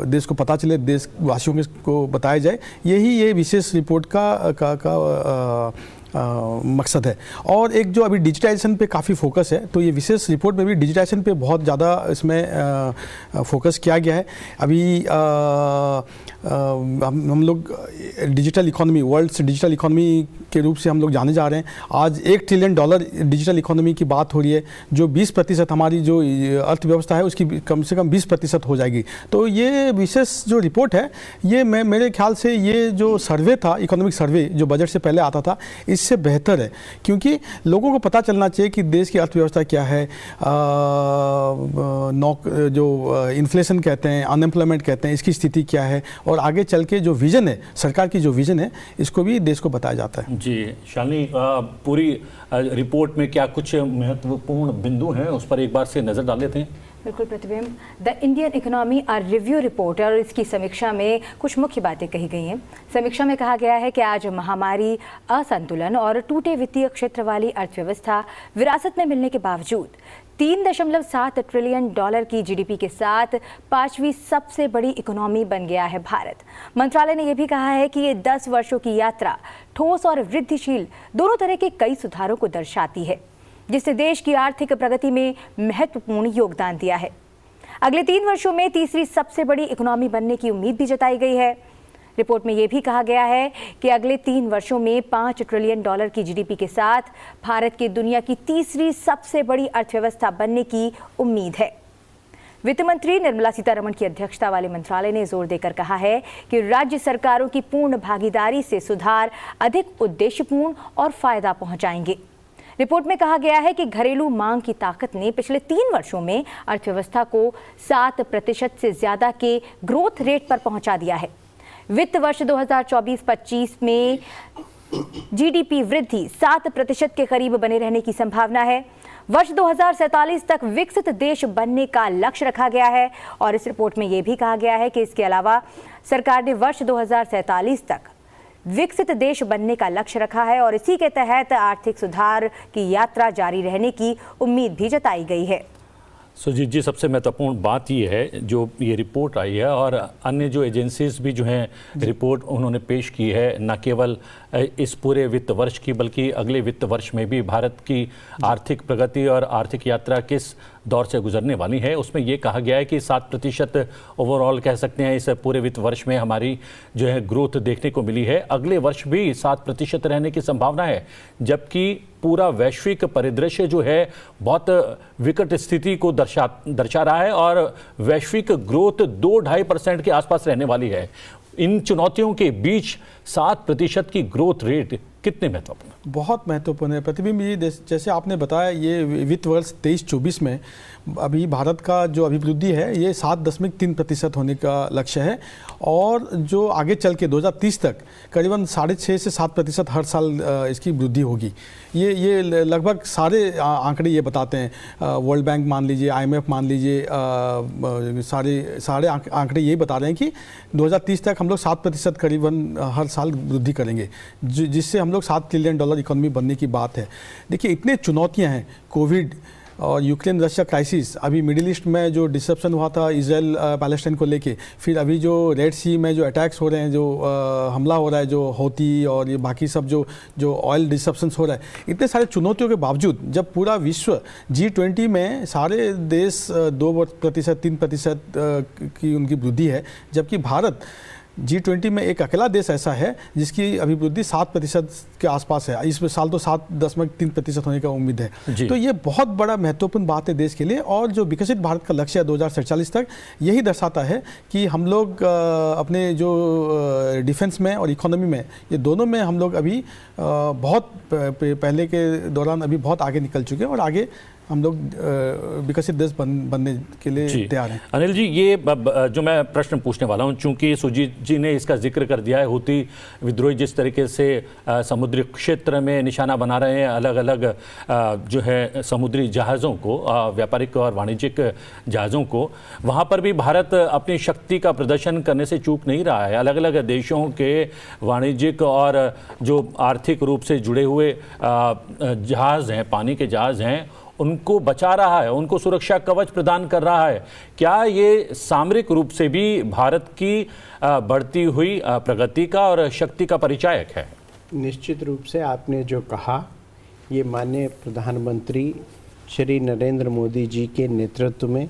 देश को पता चले, देशवासियों को बताया जाए, यही ये विशेष रिपोर्ट का मकसद है। और एक जो अभी डिजिटाइजेशन पे काफ़ी फोकस है, तो ये विशेष रिपोर्ट में भी डिजिटाइजेशन पे बहुत ज़्यादा इसमें फोकस किया गया है। अभी हम लोग digital economy, world's digital economy के रूप से हम लोग जाने जा रहे हैं। आज $1 ट्रिलियन डिजिटल इकोनॉमी की बात हो रही है, जो 20% हमारी जो अर्थव्यवस्था है उसकी कम से कम 20% हो जाएगी। तो ये विशेष जो रिपोर्ट है, ये मेरे ख्याल से ये जो सर्वे था, इकोनॉमिक सर्वे जो बजट से पहले आता था, इससे बेहतर है, क्योंकि लोगों को पता चलना चाहिए कि देश की अर्थव्यवस्था क्या है, जो इन्फ्लेशन कहते हैं, अनएम्प्लॉयमेंट कहते हैं, इसकी स्थिति क्या है, और आगे चल के जो विजन है, सरकार की जो विजन है, इसको भी देश को बताया जाता है। जी शालिनी, पूरी रिपोर्ट में क्या कुछ महत्वपूर्ण बिंदु हैं, उस पर एक बार से नजर डाल लेते हैं। बिल्कुल प्रतिबिंब, the Indian economy review report और इसकी समीक्षा में कुछ मुख्य बातें कही गई हैं। समीक्षा में कहा गया है कि आज महामारी, असंतुलन और टूटे वित्तीय क्षेत्र वाली अर्थव्यवस्था विरासत में मिलने के बावजूद $3.7 ट्रिलियन की जीडीपी के साथ 5वीं सबसे बड़ी इकोनॉमी बन गया है भारत। मंत्रालय ने यह भी कहा है कि ये 10 वर्षों की यात्रा ठोस और वृद्धिशील दोनों तरह के कई सुधारों को दर्शाती है, जिससे देश की आर्थिक प्रगति में महत्वपूर्ण योगदान दिया है। अगले 3 वर्षों में तीसरी सबसे बड़ी इकोनॉमी बनने की उम्मीद भी जताई गई है। रिपोर्ट में यह भी कहा गया है कि अगले 3 वर्षों में $5 ट्रिलियन की जीडीपी के साथ भारत की दुनिया की तीसरी सबसे बड़ी अर्थव्यवस्था बनने की उम्मीद है। वित्त मंत्री निर्मला सीतारमण की अध्यक्षता वाले मंत्रालय ने जोर देकर कहा है कि राज्य सरकारों की पूर्ण भागीदारी से सुधार अधिक उद्देश्यपूर्ण और फायदा पहुंचाएंगे। रिपोर्ट में कहा गया है कि घरेलू मांग की ताकत ने पिछले 3 वर्षों में अर्थव्यवस्था को 7% से ज्यादा के ग्रोथ रेट पर पहुंचा दिया है। वित्त वर्ष 2024-25 में जीडीपी वृद्धि 7% के करीब बने रहने की संभावना है। वर्ष 2047 तक विकसित देश बनने का लक्ष्य रखा गया है, और इस रिपोर्ट में यह भी कहा गया है कि इसके अलावा सरकार ने वर्ष 2047 तक विकसित देश बनने का लक्ष्य रखा है, और इसी के तहत आर्थिक सुधार की यात्रा जारी रहने की उम्मीद भी जताई गई है। सुजीत जी, सबसे महत्वपूर्ण बात ये है जो ये रिपोर्ट आई है, और अन्य जो एजेंसीज भी जो हैं रिपोर्ट उन्होंने पेश की है, न केवल इस पूरे वित्त वर्ष की बल्कि अगले वित्त वर्ष में भी भारत की आर्थिक प्रगति और आर्थिक यात्रा किस दौर से गुजरने वाली है। उसमें ये कहा गया है कि 7% ओवरऑल कह सकते हैं इस पूरे वित्त वर्ष में हमारी जो है ग्रोथ देखने को मिली है। अगले वर्ष भी 7% रहने की संभावना है, जबकि पूरा वैश्विक परिदृश्य जो है बहुत विकट स्थिति को दर्शा रहा है, और वैश्विक ग्रोथ 2-2.5% के आसपास रहने वाली है। इन चुनौतियों के बीच 7% की ग्रोथ रेट कितने महत्वपूर्ण? बहुत महत्वपूर्ण है प्रतिबिंब जी। जैसे आपने बताया, ये वित्त वर्ष 23-24 में अभी भारत का जो अभिवृद्धि है ये 7.3% होने का लक्ष्य है, और जो आगे चल के 2030 तक करीबन 6.5 से 7% हर साल इसकी वृद्धि होगी। ये लगभग सारे आंकड़े ये बताते हैं। वर्ल्ड बैंक मान लीजिए, IMF मान लीजिए, सारे आंकड़े यही बता रहे हैं कि 2030 तक हम लोग 7% करीबन हर साल वृद्धि करेंगे, जिससे हम लोग $7 ट्रिलियन इकोनॉमी बनने की बात है। देखिए, इतने चुनौतियां हैं, कोविड और यूक्रेन रशिया क्राइसिस, अभी मिडिल ईस्ट में जो डिसरप्शन हुआ था इजराइल पैलेस्टाइन को लेके, फिर अभी जो रेड सी में जो अटैक्स हो रहे हैं, जो हमला हो रहा है, जो हौती और ये बाकी सब जो ऑयल डिसरप्शंस हो रहा है, इतने सारे चुनौतियों के बावजूद जब पूरा विश्व G20 में सारे देश 2%, 3% की उनकी वृद्धि है, जबकि भारत G20 में एक अकेला देश ऐसा है जिसकी अभिवृद्धि 7% के आसपास है। इस साल तो 7.3% होने का उम्मीद है। तो ये बहुत बड़ा महत्वपूर्ण बात है देश के लिए, और जो विकसित भारत का लक्ष्य है 2047 तक, यही दर्शाता है कि हम लोग अपने जो डिफेंस में और इकोनॉमी में, ये दोनों में हम लोग अभी बहुत पहले के दौरान अभी बहुत आगे निकल चुके हैं और आगे हम लोग विकसित देश बनने के लिए तैयार हैं। अनिल जी, ये जो मैं प्रश्न पूछने वाला हूं, चूंकि सुजीत जी ने इसका जिक्र कर दिया है, हूती विद्रोही जिस तरीके से समुद्री क्षेत्र में निशाना बना रहे हैं अलग अलग जो है समुद्री जहाज़ों को, व्यापारिक और वाणिज्यिक जहाज़ों को, वहाँ पर भी भारत अपनी शक्ति का प्रदर्शन करने से चूक नहीं रहा है। अलग अलग देशों के वाणिज्यिक और जो आर्थिक रूप से जुड़े हुए जहाज़ हैं, पानी के जहाज़ हैं, उनको बचा रहा है, उनको सुरक्षा कवच प्रदान कर रहा है। क्या ये सामरिक रूप से भी भारत की बढ़ती हुई प्रगति का और शक्ति का परिचायक है? निश्चित रूप से आपने जो कहा, ये माननीय प्रधानमंत्री श्री नरेंद्र मोदी जी के नेतृत्व में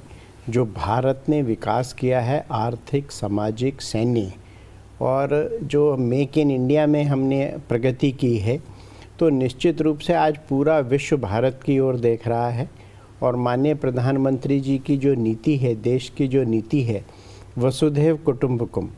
जो भारत ने विकास किया है, आर्थिक, सामाजिक, सैन्य, और जो मेक इन इंडिया में हमने प्रगति की है, तो निश्चित रूप से आज पूरा विश्व भारत की ओर देख रहा है। और माननीय प्रधानमंत्री जी की जो नीति है, देश की जो नीति है वसुधैव कुटुंबकम,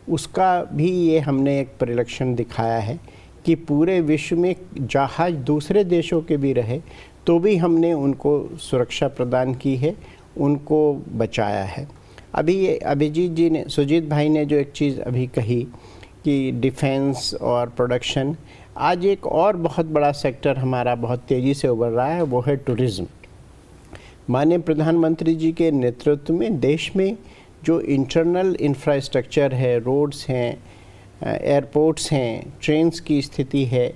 उसका भी ये हमने एक परिलक्षण दिखाया है कि पूरे विश्व में जहाज दूसरे देशों के भी रहे तो भी हमने उनको सुरक्षा प्रदान की है, उनको बचाया है। अभी ये अभिजीत जी ने, सुजीत भाई ने जो एक चीज़ अभी कही कि डिफेंस और प्रोडक्शन, आज एक और बहुत बड़ा सेक्टर हमारा बहुत तेज़ी से उभर रहा है, वो है टूरिज़्म। माननीय प्रधानमंत्री जी के नेतृत्व में देश में जो इंटरनल इंफ्रास्ट्रक्चर है, रोड्स हैं, एयरपोर्ट्स हैं, ट्रेन्स की स्थिति है,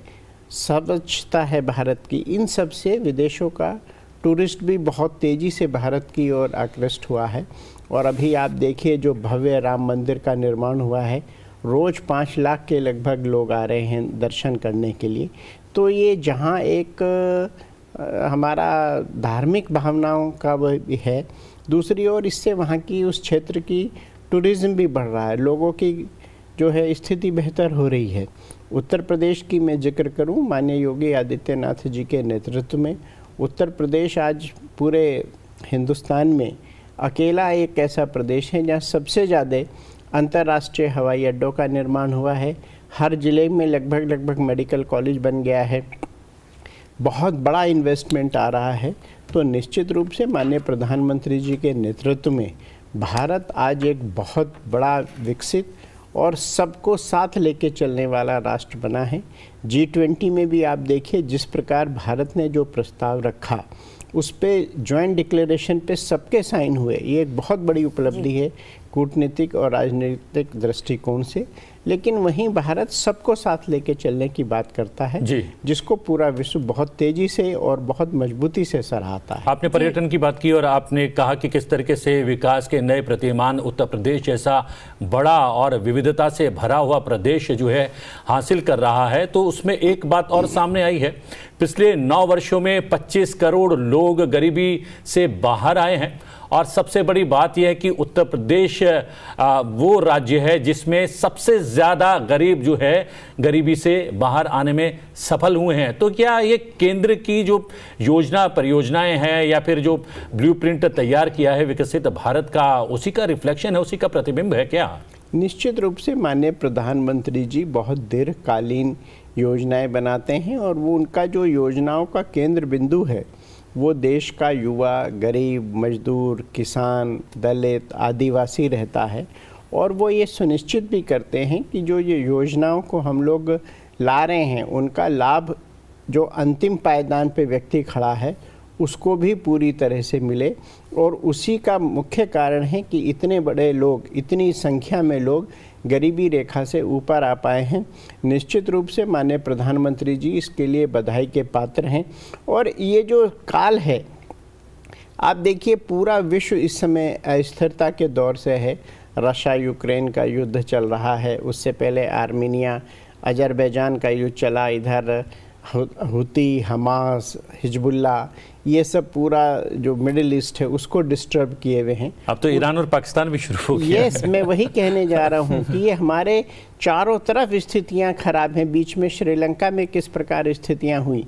स्वच्छता है भारत की, इन सब से विदेशों का टूरिस्ट भी बहुत तेज़ी से भारत की ओर आकृष्ट हुआ है। और अभी आप देखिए जो भव्य राम मंदिर का निर्माण हुआ है, रोज़ 5 लाख के लगभग लोग आ रहे हैं दर्शन करने के लिए। तो ये जहाँ एक हमारा धार्मिक भावनाओं का वह भी है, दूसरी ओर इससे वहाँ की उस क्षेत्र की टूरिज़्म भी बढ़ रहा है, लोगों की जो है स्थिति बेहतर हो रही है। उत्तर प्रदेश की मैं जिक्र करूँ, माननीय योगी आदित्यनाथ जी के नेतृत्व में उत्तर प्रदेश आज पूरे हिंदुस्तान में अकेला एक ऐसा प्रदेश है जहाँ सबसे ज़्यादा अंतर्राष्ट्रीय हवाई अड्डों का निर्माण हुआ है। हर ज़िले में लगभग मेडिकल कॉलेज बन गया है, बहुत बड़ा इन्वेस्टमेंट आ रहा है। तो निश्चित रूप से माननीय प्रधानमंत्री जी के नेतृत्व में भारत आज एक बहुत बड़ा विकसित और सबको साथ लेके चलने वाला राष्ट्र बना है। G20 में भी आप देखिए जिस प्रकार भारत ने जो प्रस्ताव रखा, उस पे जॉइंट डिक्लेरेशन पे सबके साइन हुए, ये एक बहुत बड़ी उपलब्धि है कूटनीतिक और राजनीतिक दृष्टिकोण से। लेकिन वहीं भारत सबको साथ लेके चलने की बात करता है, जिसको पूरा विश्व बहुत तेजी से और बहुत मजबूती से सराहता है। आपने पर्यटन की बात की और आपने कहा कि किस तरीके से विकास के नए प्रतिमान उत्तर प्रदेश जैसा बड़ा और विविधता से भरा हुआ प्रदेश जो है हासिल कर रहा है। तो उसमें एक बात और सामने आई है, पिछले 9 वर्षों में 25 करोड़ लोग गरीबी से बाहर आए हैं। और सबसे बड़ी बात यह है कि उत्तर प्रदेश वो राज्य है जिसमें सबसे ज़्यादा गरीब जो है गरीबी से बाहर आने में सफल हुए हैं। तो क्या ये केंद्र की जो परियोजनाएं हैं या फिर जो ब्लूप्रिंट तैयार किया है विकसित भारत का, उसी का रिफ्लेक्शन है, उसी का प्रतिबिंब है क्या? निश्चित रूप से माननीय प्रधानमंत्री जी बहुत दीर्घकालीन योजनाएं बनाते हैं और वो उनका जो योजनाओं का केंद्र बिंदु है वो देश का युवा, गरीब, मजदूर, किसान, दलित, आदिवासी रहता है। और वो ये सुनिश्चित भी करते हैं कि जो ये योजनाओं को हम लोग ला रहे हैं उनका लाभ जो अंतिम पायदान पे व्यक्ति खड़ा है उसको भी पूरी तरह से मिले। और उसी का मुख्य कारण है कि इतने बड़े लोग, इतनी संख्या में लोग गरीबी रेखा से ऊपर आ पाए हैं। निश्चित रूप से माननीय प्रधानमंत्री जी इसके लिए बधाई के पात्र हैं। और ये जो काल है, आप देखिए पूरा विश्व इस समय अस्थिरता के दौर से है। रशिया यूक्रेन का युद्ध चल रहा है, उससे पहले आर्मीनिया अजरबैजान का युद्ध चला, इधर हुती, हमास, हिजबुल्ला, ये सब पूरा जो मिडिल ईस्ट है उसको डिस्टर्ब किए हुए हैं। अब तो ईरान और पाकिस्तान भी शुरू हो गया। यस, मैं वही कहने जा रहा हूँ कि ये हमारे चारों तरफ स्थितियाँ खराब हैं। बीच में श्रीलंका में किस प्रकार स्थितियाँ हुई,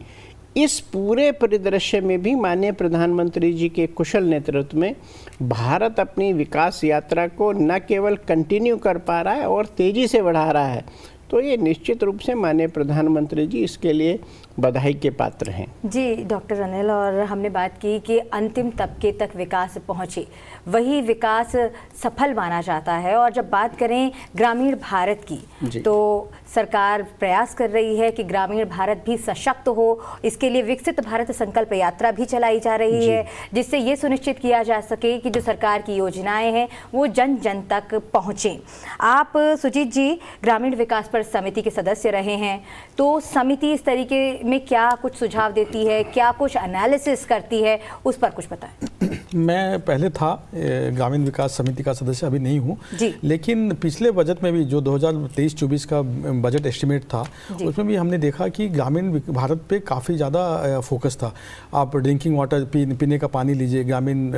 इस पूरे परिदृश्य में भी माननीय प्रधानमंत्री जी के कुशल नेतृत्व में भारत अपनी विकास यात्रा को न केवल कंटिन्यू कर पा रहा है और तेज़ी से बढ़ा रहा है। तो ये निश्चित रूप से माननीय प्रधानमंत्री जी इसके लिए बधाई के पात्र हैं। जी डॉक्टर अनिल, और हमने बात की कि अंतिम तबके तक विकास पहुंचे, वही विकास सफल माना जाता है। और जब बात करें ग्रामीण भारत की, तो सरकार प्रयास कर रही है कि ग्रामीण भारत भी सशक्त हो। इसके लिए विकसित भारत संकल्प यात्रा भी चलाई जा रही है, जिससे ये सुनिश्चित किया जा सके कि जो सरकार की योजनाएं हैं वो जन जन तक पहुंचे। आप सुजीत जी ग्रामीण विकास पर समिति के सदस्य रहे हैं, तो समिति इस तरीके में क्या कुछ सुझाव देती है, क्या कुछ एनालिसिस करती है, उस पर कुछ बताएं। मैं पहले था ग्रामीण विकास समिति का सदस्य, अभी नहीं हूँ, लेकिन पिछले बजट में भी जो 2023-24 का बजट एस्टिमेट था उसमें भी हमने देखा कि ग्रामीण भारत पे काफ़ी ज़्यादा फोकस था। आप ड्रिंकिंग वाटर पीने का पानी लीजिए, ग्रामीण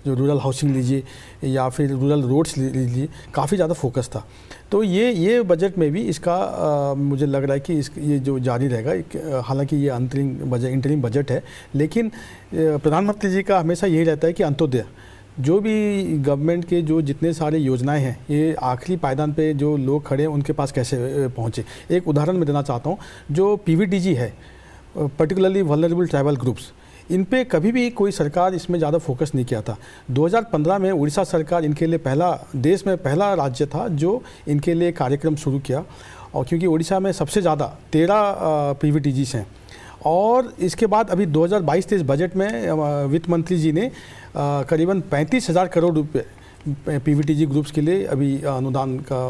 जो रूरल हाउसिंग लीजिए या फिर रूरल रोड्स लीजिए, काफ़ी ज़्यादा फोकस था। तो ये बजट में भी इसका मुझे लग रहा है कि ये जो जारी रहेगा। हालांकि ये इंटरिम बजट है, लेकिन प्रधानमंत्री जी का हमेशा यही रहता है कि अंत्योदय, जो भी गवर्नमेंट के जो जितने सारे योजनाएं हैं ये आखिरी पायदान पे जो लोग खड़े हैं उनके पास कैसे पहुंचे। एक उदाहरण मैं देना चाहता हूं, जो PVTG है, पर्टिकुलरली वल्नरेबल ट्राइबल ग्रुप्स, इन पे कभी भी कोई सरकार इसमें ज़्यादा फोकस नहीं किया था। 2015 में उड़ीसा सरकार इनके लिए देश में पहला राज्य था जो इनके लिए कार्यक्रम शुरू किया, और क्योंकि उड़ीसा में सबसे ज़्यादा 13 PVTGs हैं। और इसके बाद अभी 2022-23 बजट में वित्त मंत्री जी ने करीबन 35,000 करोड़ रुपए PVTG ग्रुप्स के लिए अभी अनुदान का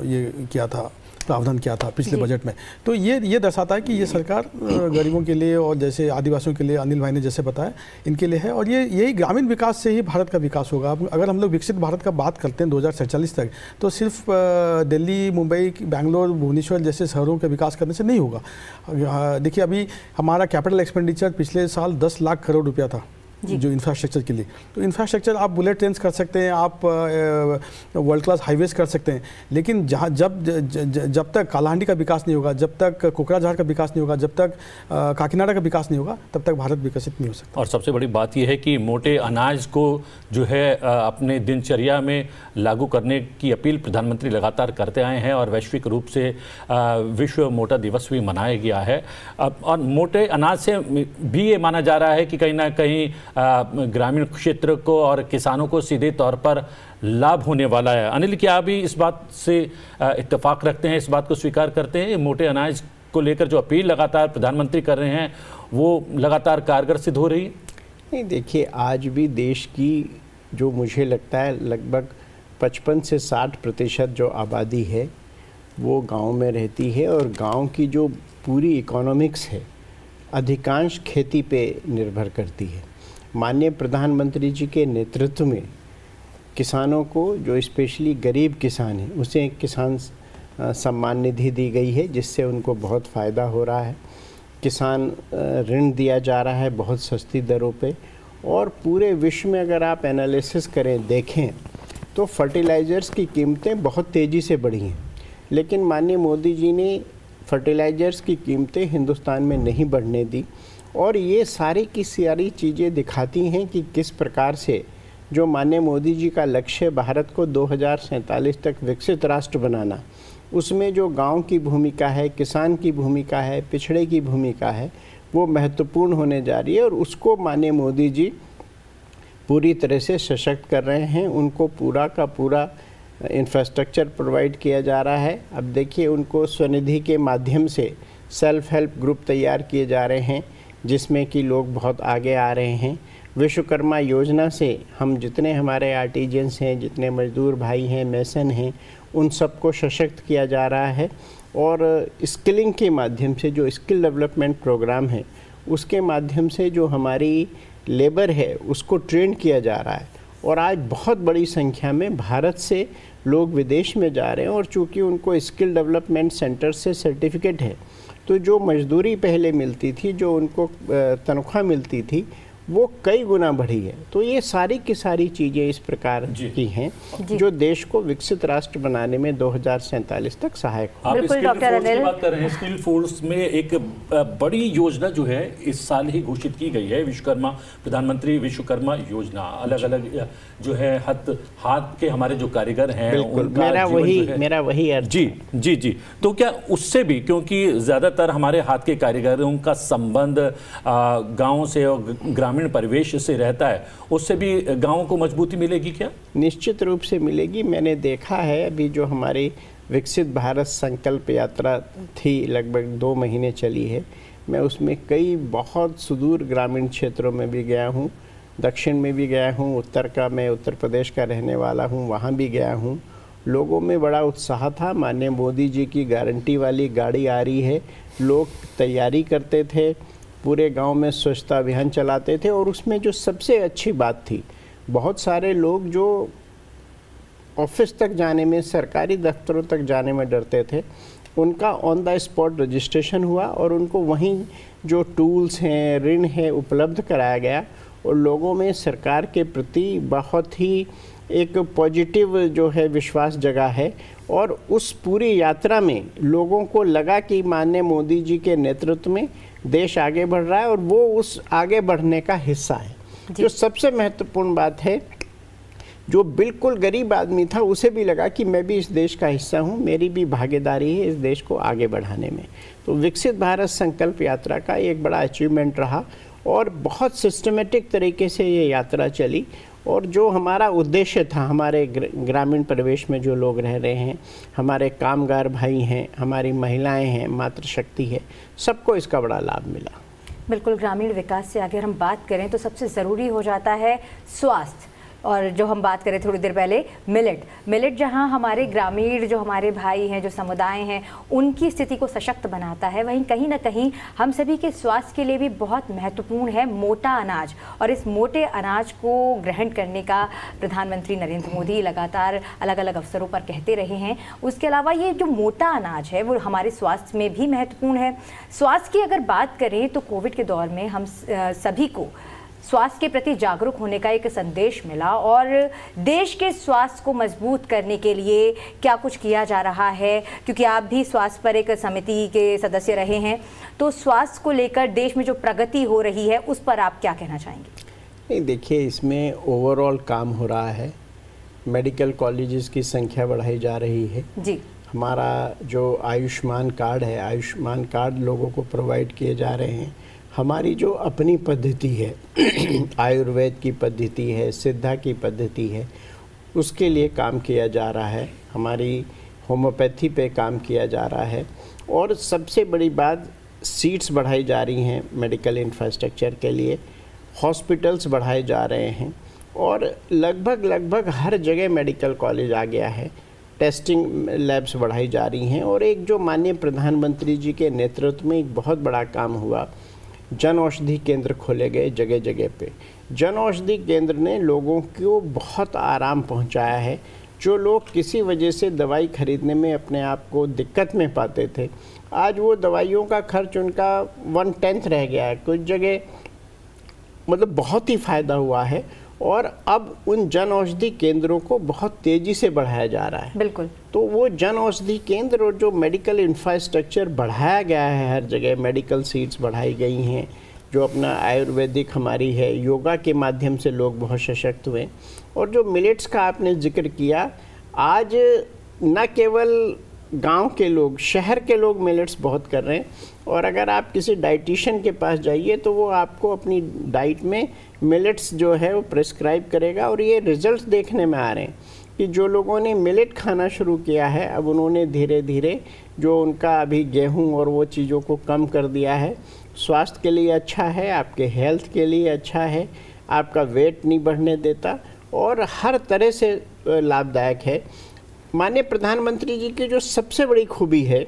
ये किया था, प्रावधान किया था पिछले बजट में। तो ये दर्शाता है कि ये सरकार गरीबों के लिए और जैसे आदिवासियों के लिए, अनिल भाई ने जैसे बताया, इनके लिए है। और यही ग्रामीण विकास से ही भारत का विकास होगा। अगर हम लोग विकसित भारत का बात करते हैं 2047 तक, तो सिर्फ दिल्ली, मुंबई, बेंगलोर, भुवनेश्वर जैसे शहरों के विकास करने से नहीं होगा। देखिए अभी हमारा कैपिटल एक्सपेंडिचर पिछले साल 10 लाख करोड़ रुपया था जो इंफ्रास्ट्रक्चर के लिए। तो इंफ्रास्ट्रक्चर आप बुलेट ट्रेन कर सकते हैं, आप वर्ल्ड क्लास हाईवेज कर सकते हैं, लेकिन जब तक कालाहांडी का विकास नहीं होगा, जब तक कोकराझार का विकास नहीं होगा, जब तक काकीनाडा का विकास नहीं होगा, तब तक भारत विकसित नहीं हो सकता। और सबसे बड़ी बात यह है कि मोटे अनाज को जो है अपने दिनचर्या में लागू करने की अपील प्रधानमंत्री लगातार करते आए हैं, और वैश्विक रूप से विश्व मोटा दिवस भी मनाया गया है। और मोटे अनाज से भी ये माना जा रहा है कि कहीं ना कहीं ग्रामीण क्षेत्र को और किसानों को सीधे तौर पर लाभ होने वाला है। अनिल, क्या आप भी इस बात से इत्तेफाक रखते हैं, इस बात को स्वीकार करते हैं? मोटे अनाज को लेकर जो अपील लगातार प्रधानमंत्री कर रहे हैं वो लगातार कारगर सिद्ध हो रही है? नहीं, देखिए आज भी देश की जो मुझे लगता है लगभग 55 से 60% जो आबादी है वो गांव में रहती है, और गांव की जो पूरी इकोनॉमिक्स है अधिकांश खेती पे निर्भर करती है। माननीय प्रधानमंत्री जी के नेतृत्व में किसानों को, जो स्पेशली गरीब किसान हैं, उसे किसान सम्मान निधि दी गई है, जिससे उनको बहुत फ़ायदा हो रहा है। किसान ऋण दिया जा रहा है बहुत सस्ती दरों पे, और पूरे विश्व में अगर आप एनालिसिस करें, देखें, तो फर्टिलाइज़र्स की कीमतें बहुत तेज़ी से बढ़ी हैं, लेकिन माननीय मोदी जी ने फर्टिलाइज़र्स की कीमतें हिंदुस्तान में नहीं बढ़ने दी। और ये सारी की सारी चीज़ें दिखाती हैं कि किस प्रकार से जो माननीय मोदी जी का लक्ष्य भारत को 2047 तक विकसित राष्ट्र बनाना, उसमें जो गांव की भूमिका है, किसान की भूमिका है, पिछड़े की भूमिका है, वो महत्वपूर्ण होने जा रही है। और उसको माननीय मोदी जी पूरी तरह से सशक्त कर रहे हैं। उनको पूरा का पूरा इंफ्रास्ट्रक्चर प्रोवाइड किया जा रहा है। अब देखिए उनको स्वनिधि के माध्यम से सेल्फ हेल्प ग्रुप तैयार किए जा रहे हैं, जिसमें कि लोग बहुत आगे आ रहे हैं। विश्वकर्मा योजना से हम जितने हमारे आर्टिजन्स हैं, जितने मजदूर भाई हैं, मेसन हैं, उन सबको सशक्त किया जा रहा है। और स्किलिंग के माध्यम से जो स्किल डेवलपमेंट प्रोग्राम है, उसके माध्यम से जो हमारी लेबर है उसको ट्रेन किया जा रहा है। और आज बहुत बड़ी संख्या में भारत से लोग विदेश में जा रहे हैं, और चूँकि उनको स्किल डेवलपमेंट सेंटर से सर्टिफिकेट है, तो जो मजदूरी पहले मिलती थी, जो उनको तनख्वाह मिलती थी, वो कई गुना बढ़ी है। तो ये सारी की सारी चीज़ें इस प्रकार की हैं जो देश को विकसित राष्ट्र बनाने में 2047 तक सहायक हो। आप बिल्कुल स्किल डॉक्टर फोर्स की अनिल। बात कर रहे हैं। स्किल फोर्स में एक बड़ी योजना जो है इस साल ही घोषित की गई है, विश्वकर्मा, प्रधानमंत्री विश्वकर्मा योजना। अलग अलग जो है हाथ के हमारे जो कारीगर हैं उनका मेरा वही अर्थ। जी जी जी। तो क्या उससे भी, क्योंकि ज्यादातर हमारे हाथ के कारीगरों का संबंध गाँव से और ग्रामीण परिवेश से रहता है, उससे भी गाँव को मजबूती मिलेगी क्या? निश्चित रूप से मिलेगी। मैंने देखा है अभी जो हमारी विकसित भारत संकल्प यात्रा थी, लगभग 2 महीने चली है, मैं उसमें कई बहुत सुदूर ग्रामीण क्षेत्रों में भी गया हूँ, दक्षिण में भी गया हूँ, मैं उत्तर प्रदेश का रहने वाला हूँ, वहाँ भी गया हूँ। लोगों में बड़ा उत्साह था। माननीय मोदी जी की गारंटी वाली गाड़ी आ रही है, लोग तैयारी करते थे, पूरे गांव में स्वच्छता अभियान चलाते थे। और उसमें जो सबसे अच्छी बात थी, बहुत सारे लोग जो ऑफिस तक जाने में, सरकारी दफ्तरों तक जाने में डरते थे, उनका ऑन द स्पॉट रजिस्ट्रेशन हुआ और उनको वहीं जो टूल्स हैं, ऋण है, उपलब्ध कराया गया। और लोगों में सरकार के प्रति बहुत ही एक पॉजिटिव जो है विश्वास जगा है। और उस पूरी यात्रा में लोगों को लगा कि माननीय मोदी जी के नेतृत्व में देश आगे बढ़ रहा है और वो उस आगे बढ़ने का हिस्सा है। जो सबसे महत्वपूर्ण बात है, जो बिल्कुल गरीब आदमी था उसे भी लगा कि मैं भी इस देश का हिस्सा हूँ, मेरी भी भागीदारी है इस देश को आगे बढ़ाने में। तो विकसित भारत संकल्प यात्रा का एक बड़ा अचीवमेंट रहा और बहुत सिस्टमेटिक तरीके से ये यात्रा चली। और जो हमारा उद्देश्य था, हमारे ग्रामीण परिवेश में जो लोग रह रहे हैं, हमारे कामगार भाई हैं, हमारी महिलाएं हैं, मातृशक्ति है, सबको इसका बड़ा लाभ मिला। बिल्कुल, ग्रामीण विकास से अगर हम बात करें तो सबसे ज़रूरी हो जाता है स्वास्थ्य। और जो हम बात करें थोड़ी देर पहले, मिलेट जहां हमारे ग्रामीण जो हमारे भाई हैं, जो समुदाय हैं, उनकी स्थिति को सशक्त बनाता है, वहीं कहीं ना कहीं हम सभी के स्वास्थ्य के लिए भी बहुत महत्वपूर्ण है मोटा अनाज। और इस मोटे अनाज को ग्रहण करने का प्रधानमंत्री नरेंद्र मोदी लगातार अलग अलग अवसरों पर कहते रहे हैं। उसके अलावा ये जो मोटा अनाज है वो हमारे स्वास्थ्य में भी महत्वपूर्ण है। स्वास्थ्य की अगर बात करें तो कोविड के दौर में हम सभी को स्वास्थ्य के प्रति जागरूक होने का एक संदेश मिला। और देश के स्वास्थ्य को मजबूत करने के लिए क्या कुछ किया जा रहा है, क्योंकि आप भी स्वास्थ्य पर एक समिति के सदस्य रहे हैं, तो स्वास्थ्य को लेकर देश में जो प्रगति हो रही है उस पर आप क्या कहना चाहेंगे? नहीं, देखिए, इसमें ओवरऑल काम हो रहा है। मेडिकल कॉलेजेस की संख्या बढ़ाई जा रही है जी। हमारा जो आयुष्मान कार्ड है, आयुष्मान कार्ड लोगों को प्रोवाइड किए जा रहे हैं। हमारी जो अपनी पद्धति है, आयुर्वेद की पद्धति है, सिद्धा की पद्धति है, उसके लिए काम किया जा रहा है। हमारी होम्योपैथी पे काम किया जा रहा है। और सबसे बड़ी बात, सीट्स बढ़ाई जा रही हैं मेडिकल इंफ्रास्ट्रक्चर के लिए, हॉस्पिटल्स बढ़ाए जा रहे हैं और लगभग हर जगह मेडिकल कॉलेज आ गया है। टेस्टिंग लैब्स बढ़ाई जा रही हैं। और एक जो माननीय प्रधानमंत्री जी के नेतृत्व में एक बहुत बड़ा काम हुआ, जन औषधि केंद्र खोले गए जगह जगह पे। जन औषधि केंद्र ने लोगों को बहुत आराम पहुंचाया है। जो लोग किसी वजह से दवाई खरीदने में अपने आप को दिक्कत में पाते थे, आज वो दवाइयों का खर्च उनका 1/10 रह गया है। कुछ जगह मतलब बहुत ही फ़ायदा हुआ है। और अब उन जन औषधि केंद्रों को बहुत तेज़ी से बढ़ाया जा रहा है। बिल्कुल। तो वो जन औषधि केंद्र और जो मेडिकल इंफ्रास्ट्रक्चर बढ़ाया गया है, हर जगह मेडिकल सीट्स बढ़ाई गई हैं, जो अपना आयुर्वेदिक हमारी है, योगा के माध्यम से लोग बहुत सशक्त हुए। और जो मिलेट्स का आपने जिक्र किया, आज न केवल गांव के लोग, शहर के लोग मिलेट्स बहुत कर रहे हैं। और अगर आप किसी डाइटिशियन के पास जाइए तो वो आपको अपनी डाइट में मिलेट्स जो है वो प्रेस्क्राइब करेगा। और ये रिजल्ट्स देखने में आ रहे हैं कि जो लोगों ने मिलेट खाना शुरू किया है, अब उन्होंने धीरे धीरे जो उनका अभी गेहूं और वो चीज़ों को कम कर दिया है। स्वास्थ्य के लिए अच्छा है, आपके हेल्थ के लिए अच्छा है, आपका वेट नहीं बढ़ने देता और हर तरह से लाभदायक है। माननीय प्रधानमंत्री जी की जो सबसे बड़ी खूबी है,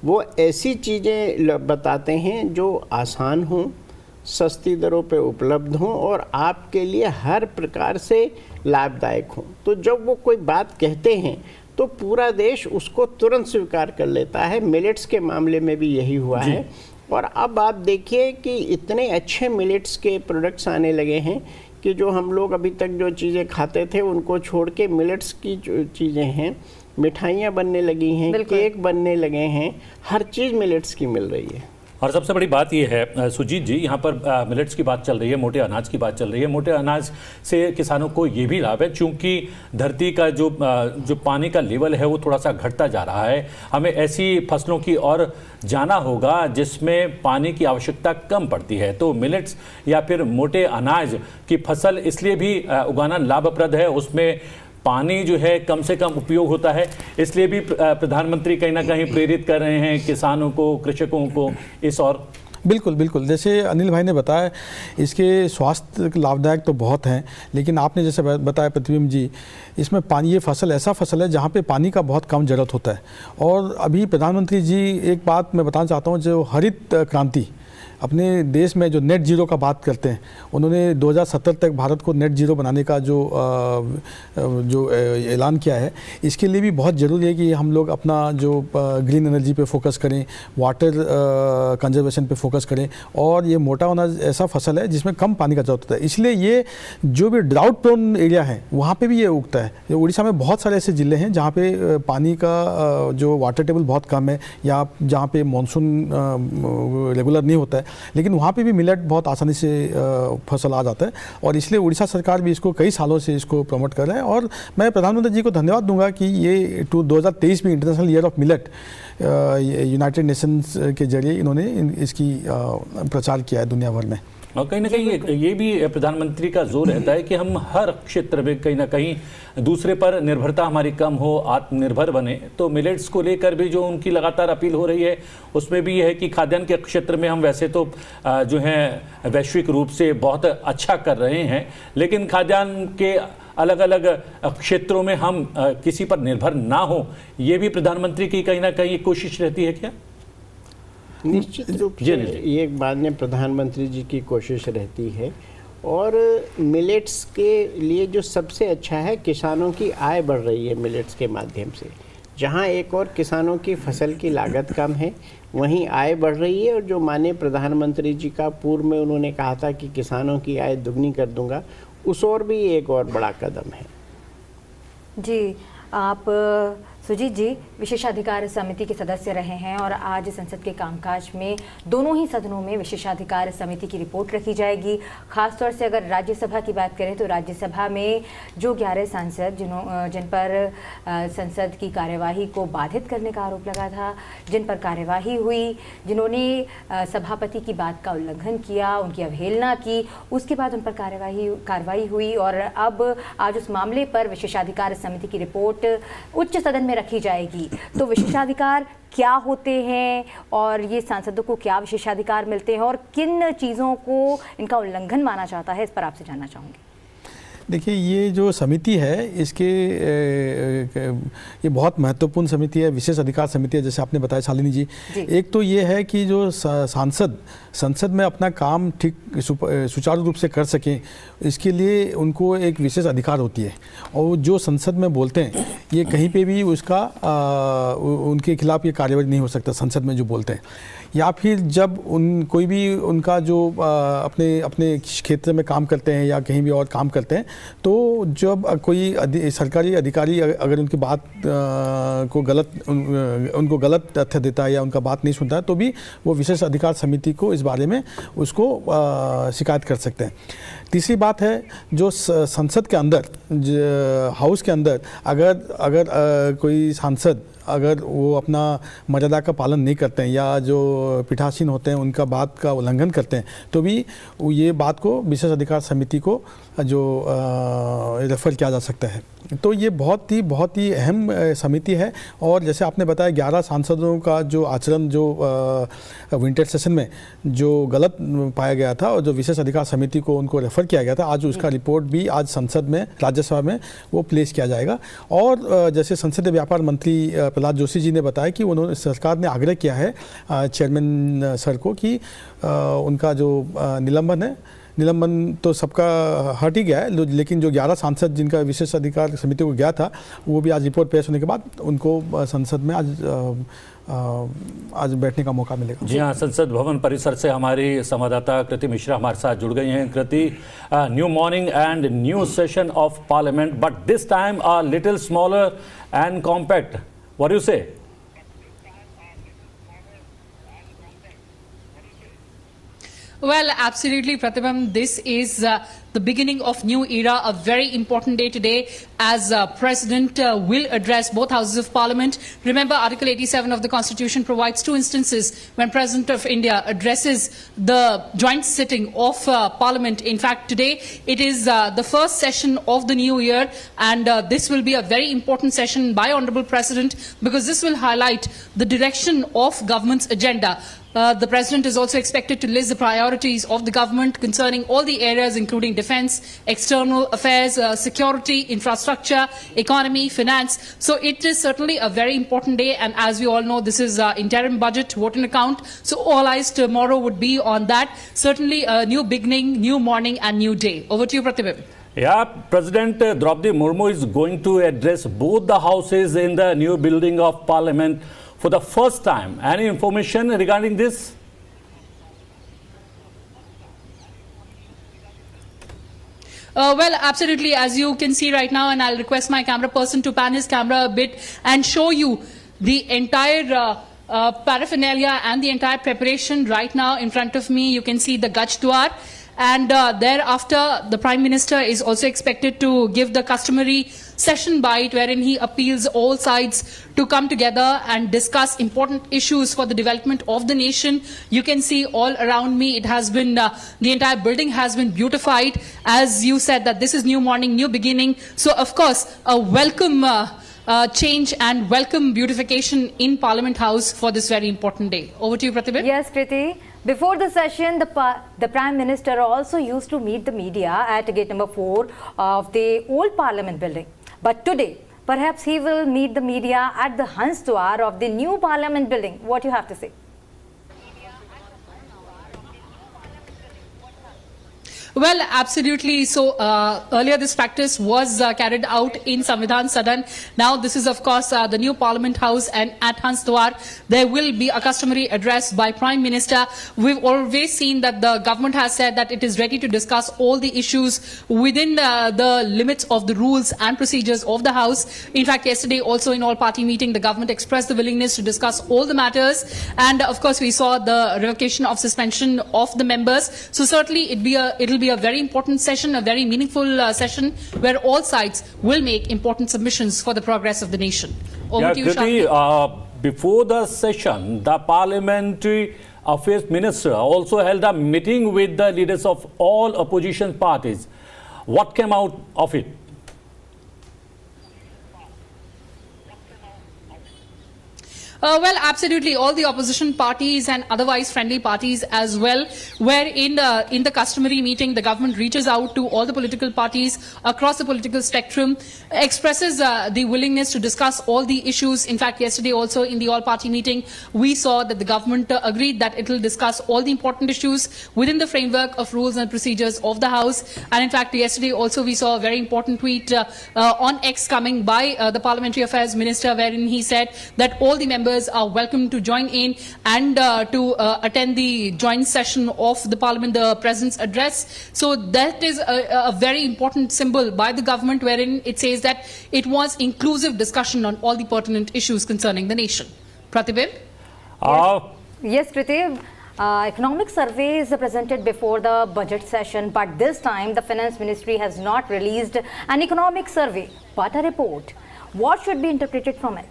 वो ऐसी चीज़ें बताते हैं जो आसान हों, सस्ती दरों पे उपलब्ध हों और आपके लिए हर प्रकार से लाभदायक हों। तो जब वो कोई बात कहते हैं तो पूरा देश उसको तुरंत स्वीकार कर लेता है। मिलेट्स के मामले में भी यही हुआ है। और अब आप देखिए कि इतने अच्छे मिलेट्स के प्रोडक्ट्स आने लगे हैं कि जो हम लोग अभी तक जो चीज़ें खाते थे उनको छोड़ के मिलेट्स की जो चीज़ें हैं, मिठाइयाँ बनने लगी हैं, केक बनने लगे हैं, हर चीज़ मिलेट्स की मिल रही है। और सबसे बड़ी बात यह है सुजीत जी, यहाँ पर मिलेट्स की बात चल रही है, मोटे अनाज की बात चल रही है। मोटे अनाज से किसानों को ये भी लाभ है, चूंकि धरती का जो पानी का लेवल है वो थोड़ा सा घटता जा रहा है। हमें ऐसी फसलों की ओर जाना होगा जिसमें पानी की आवश्यकता कम पड़ती है। तो मिलेट्स या फिर मोटे अनाज की फसल इसलिए भी उगाना लाभप्रद है, उसमें पानी जो है कम से कम उपयोग होता है, इसलिए भी प्रधानमंत्री कहीं ना कहीं प्रेरित कर रहे हैं किसानों को, कृषकों को इस और। बिल्कुल बिल्कुल, जैसे अनिल भाई ने बताया, इसके स्वास्थ्य लाभदायक तो बहुत हैं, लेकिन आपने जैसे बताया प्रतिबिंब जी, इसमें पानी, ये फसल ऐसा फसल है जहाँ पे पानी का बहुत कम ज़रूरत होता है। और अभी प्रधानमंत्री जी, एक बात मैं बताना चाहता हूँ, जो हरित क्रांति अपने देश में जो नेट जीरो का बात करते हैं, उन्होंने 2070 तक भारत को नेट जीरो बनाने का जो ऐलान किया है, इसके लिए भी बहुत ज़रूरी है कि हम लोग अपना जो ग्रीन एनर्जी पे फोकस करें, वाटर कंजर्वेशन पे फोकस करें। और ये मोटा अनाज ऐसा फसल है जिसमें कम पानी का ज़रूरत होता है, इसलिए ये जो भी ड्राउट प्रोन एरिया है वहाँ पे भी ये उगता है। उड़ीसा में बहुत सारे ऐसे ज़िले हैं जहाँ पे पानी का जो वाटर टेबल बहुत कम है, या जहाँ पे मानसून रेगुलर नहीं होता है, लेकिन वहाँ पे भी मिलेट बहुत आसानी से फसल आ जाता है। और इसलिए उड़ीसा सरकार भी इसको कई सालों से इसको प्रमोट कर रहा है। और मैं प्रधानमंत्री जी को धन्यवाद दूंगा कि ये 2023 में international year of millet United Nations के जरिए इन्होंने इसकी प्रचार किया है दुनिया भर में। और कहीं ना कहीं ये भी प्रधानमंत्री का जोर रहता है कि हम हर क्षेत्र में कहीं ना कहीं दूसरे पर निर्भरता हमारी कम हो, आत्मनिर्भर बने। तो मिलेट्स को लेकर भी जो उनकी लगातार अपील हो रही है, उसमें भी यह है कि खाद्यान्न के क्षेत्र में हम वैसे तो जो है वैश्विक रूप से बहुत अच्छा कर रहे हैं, लेकिन खाद्यान्न के अलग अलग क्षेत्रों में हम किसी पर निर्भर ना हो, ये भी प्रधानमंत्री की कहीं ना कहीं कोशिश रहती है क्या? निश्चित रूप से ये एक माननीय प्रधानमंत्री जी की कोशिश रहती है। और मिलेट्स के लिए जो सबसे अच्छा है, किसानों की आय बढ़ रही है मिलेट्स के माध्यम से। जहां एक और किसानों की फसल की लागत कम है, वहीं आय बढ़ रही है। और जो माननीय प्रधानमंत्री जी का पूर्व में उन्होंने कहा था कि किसानों की आय दुगनी कर दूंगा, उस और भी एक और बड़ा कदम है। जी, आप सुजीत जी विशेषाधिकार समिति के सदस्य रहे हैं और आज संसद के कामकाज में दोनों ही सदनों में विशेषाधिकार समिति की रिपोर्ट रखी जाएगी। खासतौर से अगर राज्यसभा की बात करें तो राज्यसभा में जो 11 सांसद जिन पर संसद की कार्यवाही को बाधित करने का आरोप लगा था, जिन पर कार्यवाही हुई, जिन्होंने सभापति की बात का उल्लंघन किया, उनकी अवहेलना की, उसके बाद उन पर कार्रवाई हुई। और अब आज उस मामले पर विशेषाधिकार समिति की रिपोर्ट उच्च सदन में रखी जाएगी। तो विशेषाधिकार क्या होते हैं और ये सांसदों को क्या विशेषाधिकार मिलते हैं और किन चीज़ों को इनका उल्लंघन माना जाता है, इस पर आपसे जानना चाहूँगी। देखिए, ये जो समिति है इसके ये बहुत महत्वपूर्ण समिति है, विशेष अधिकार समिति है, जैसे आपने बताया शालिनी जी। एक तो ये है कि जो सांसद संसद में अपना काम ठीक सुचारू रूप से कर सकें, इसके लिए उनको एक विशेष अधिकार होती है। और जो संसद में बोलते हैं, ये कहीं पे भी उसका उनके खिलाफ ये कार्रवाई नहीं हो सकता संसद में जो बोलते हैं। या फिर जब कोई भी उनका जो अपने क्षेत्र में काम करते हैं या कहीं भी और काम करते हैं, तो जब कोई सरकारी अधिकारी अगर उनकी बात को उनको गलत तथ्य देता है या उनका बात नहीं सुनता है, तो भी वो विशेष अधिकार समिति को इस बारे में उसको शिकायत कर सकते हैं। तीसरी बात है, जो संसद के अंदर, हाउस के अंदर अगर कोई सांसद अगर वो अपना मर्यादा का पालन नहीं करते हैं या जो पीठासीन होते हैं उनका बात का उल्लंघन करते हैं, तो भी ये बात को विशेष अधिकार समिति को जो रेफर किया जा सकता है। तो ये बहुत ही अहम समिति है। और जैसे आपने बताया 11 सांसदों का जो आचरण जो विंटर सेशन में जो गलत पाया गया था और जो विशेष अधिकार समिति को उनको रेफर किया गया था, आज उसका रिपोर्ट भी आज संसद में, राज्यसभा में वो प्लेस किया जाएगा। और जैसे संसदीय व्यापार मंत्री प्रहलाद जोशी जी ने बताया कि उन्होंने, सरकार ने आग्रह किया है चेयरमैन सर को कि उनका जो निलंबन है निलंबन तो सबका हट ही गया है, लेकिन जो 11 सांसद जिनका विशेष अधिकार समिति को गया था, वो भी आज रिपोर्ट पेश होने के बाद उनको संसद में आज बैठने का मौका मिलेगा। जी हाँ, संसद भवन परिसर से हमारी संवाददाता कृति मिश्रा हमारे साथ जुड़ गई हैं। Kriti, new morning and new session of parliament, but this time a little smaller and compact, what do you say? Well, absolutely, Pratibham. This is the beginning of new era, a very important day today as President will address both houses of Parliament. Remember, Article 87 of the Constitution provides 2 instances when President of India addresses the joint sitting of Parliament. In fact, today it is the first session of the new year, and this will be a very important session by Honourable President, because this will highlight the direction of government's agenda. The President is also expected to list the priorities of the government concerning all the areas, including defence, external affairs, security, infrastructure, economy, finance. So it is certainly a very important day, and as we all know, this is interim budget, vote in account. So all eyes tomorrow would be on that. Certainly a new beginning, new morning and new day. Over to you, Pratibha. Yeah, President Draupadi Murmu is going to address both the houses in the new building of Parliament for the first time. Any information regarding this? Well, absolutely, as you can see right now, and I'll request my camera person to pan his camera a bit and show you the entire paraphernalia and the entire preparation right now in front of me. You can see the Gaj Dwar. And thereafter, the Prime Minister is also expected to give the customary session bite, wherein he appeals all sides to come together and discuss important issues for the development of the nation. You can see all around me, it has been, the entire building has been beautified. As you said, that this is new morning, new beginning. So, of course, a welcome change and welcome beautification in Parliament House for this very important day. Over to you, Pratibha. Yes, Kriti. Before the session, the Prime Minister also used to meet the media at gate number 4 of the old Parliament building. But today, perhaps he will meet the media at the Hans Dwar of the new Parliament building. What do you have to say? Well, absolutely. So earlier this practice was carried out in Samvidhan Sadan. Now this is of course the new Parliament House, and at Hans Dwar there will be a customary address by Prime Minister. We've always seen that the government has said that it is ready to discuss all the issues within the limits of the rules and procedures of the House. In fact, yesterday also in all party meeting, the government expressed the willingness to discuss all the matters, and of course we saw the revocation of suspension of the members. So certainly it'll be a very important session, a very meaningful session where all sides will make important submissions for the progress of the nation. Over to you, Kriti, before the session, the Parliamentary Affairs Minister also held a meeting with the leaders of all opposition parties. What came out of it? Well, absolutely. All the opposition parties and otherwise friendly parties as well, where in the customary meeting, the government reaches out to all the political parties across the political spectrum, expresses the willingness to discuss all the issues. In fact, yesterday also in the all-party meeting, we saw that the government agreed that it will discuss all the important issues within the framework of rules and procedures of the House. And in fact, yesterday also we saw a very important tweet on X coming by the Parliamentary Affairs Minister, wherein he said that all the members are welcome to join in and to attend the joint session of the Parliament, the President's address. So that is a very important symbol by the government, wherein it says that it was inclusive discussion on all the pertinent issues concerning the nation. Pratibha? Yes, Kriti. Economic survey is presented before the budget session, but this time the Finance Ministry has not released an economic survey, but a report. What should be interpreted from it?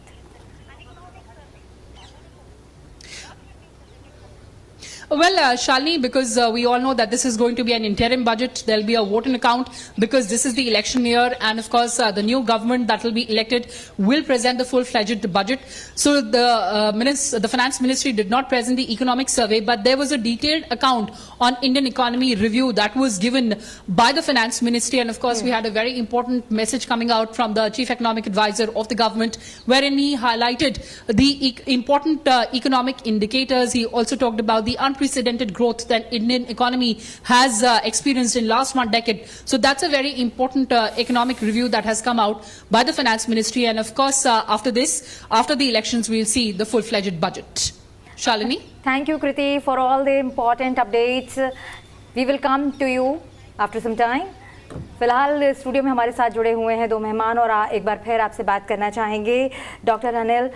Well, Shalini, because we all know that this is going to be an interim budget, there will be a vote in account because this is the election year, and of course the new government that will be elected will present the full-fledged budget. So the Finance Ministry did not present the economic survey, but there was a detailed account on Indian economy review that was given by the Finance Ministry, and of course we had a very important message coming out from the Chief Economic Advisor of the government, wherein he highlighted the important economic indicators. He also talked about the unprecedented growth that Indian economy has experienced in last one decade. So that's a very important economic review that has come out by the Finance Ministry. And of course, after the elections, we'll see the full-fledged budget. Shalini? Thank you, Kriti, for all the important updates. We will come to you after some time. फिलहाल studio में हमारे साथ जुड़े हुए हैं दो मेहमान और एक बार फिर आपसे बात करना चाहेंगे। डॉक्टर अनिल,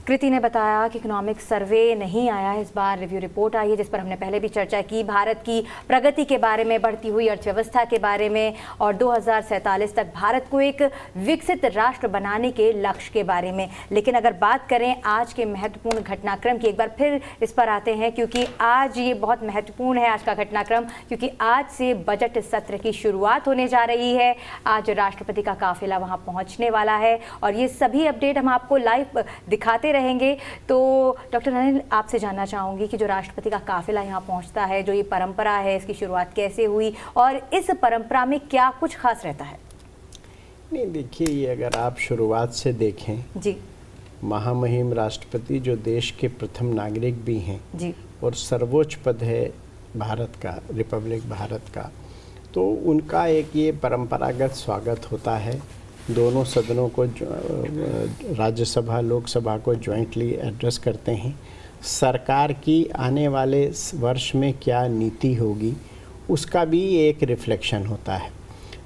कृति ने बताया कि इकोनॉमिक सर्वे नहीं आया है इस बार, रिव्यू रिपोर्ट आई है जिस पर हमने पहले भी चर्चा की, भारत की प्रगति के बारे में, बढ़ती हुई अर्थव्यवस्था के बारे में और 2047 तक भारत को एक विकसित राष्ट्र बनाने के लक्ष्य के बारे में। लेकिन अगर बात करें आज के महत्वपूर्ण घटनाक्रम की, एक बार फिर इस पर आते हैं क्योंकि आज ये बहुत महत्वपूर्ण है आज का घटनाक्रम, क्योंकि आज से बजट सत्र की शुरुआत होने जा रही है। आज राष्ट्रपति का काफिला वहाँ पहुँचने वाला है और ये सभी अपडेट हम आपको लाइव दिखाते रहेंगे। तो डॉक्टर अनिल, आपसे जानना चाहूंगी कि जो राष्ट्रपति का काफिला यहाँ पहुंचता है, जो ये परंपरा है, इसकी शुरुआत कैसे हुई और इस परंपरा में क्या कुछ खास रहता है? नहीं, देखिए, ये अगर आप शुरुआत से देखें जी, महामहिम राष्ट्रपति जो देश के प्रथम नागरिक भी हैं जी, और सर्वोच्च पद है भारत का, रिपब्लिक भारत का, तो उनका एक ये परंपरागत स्वागत होता है। दोनों सदनों को, राज्यसभा लोकसभा को जॉइंटली एड्रेस करते हैं। सरकार की आने वाले वर्ष में क्या नीति होगी उसका भी एक रिफ्लेक्शन होता है।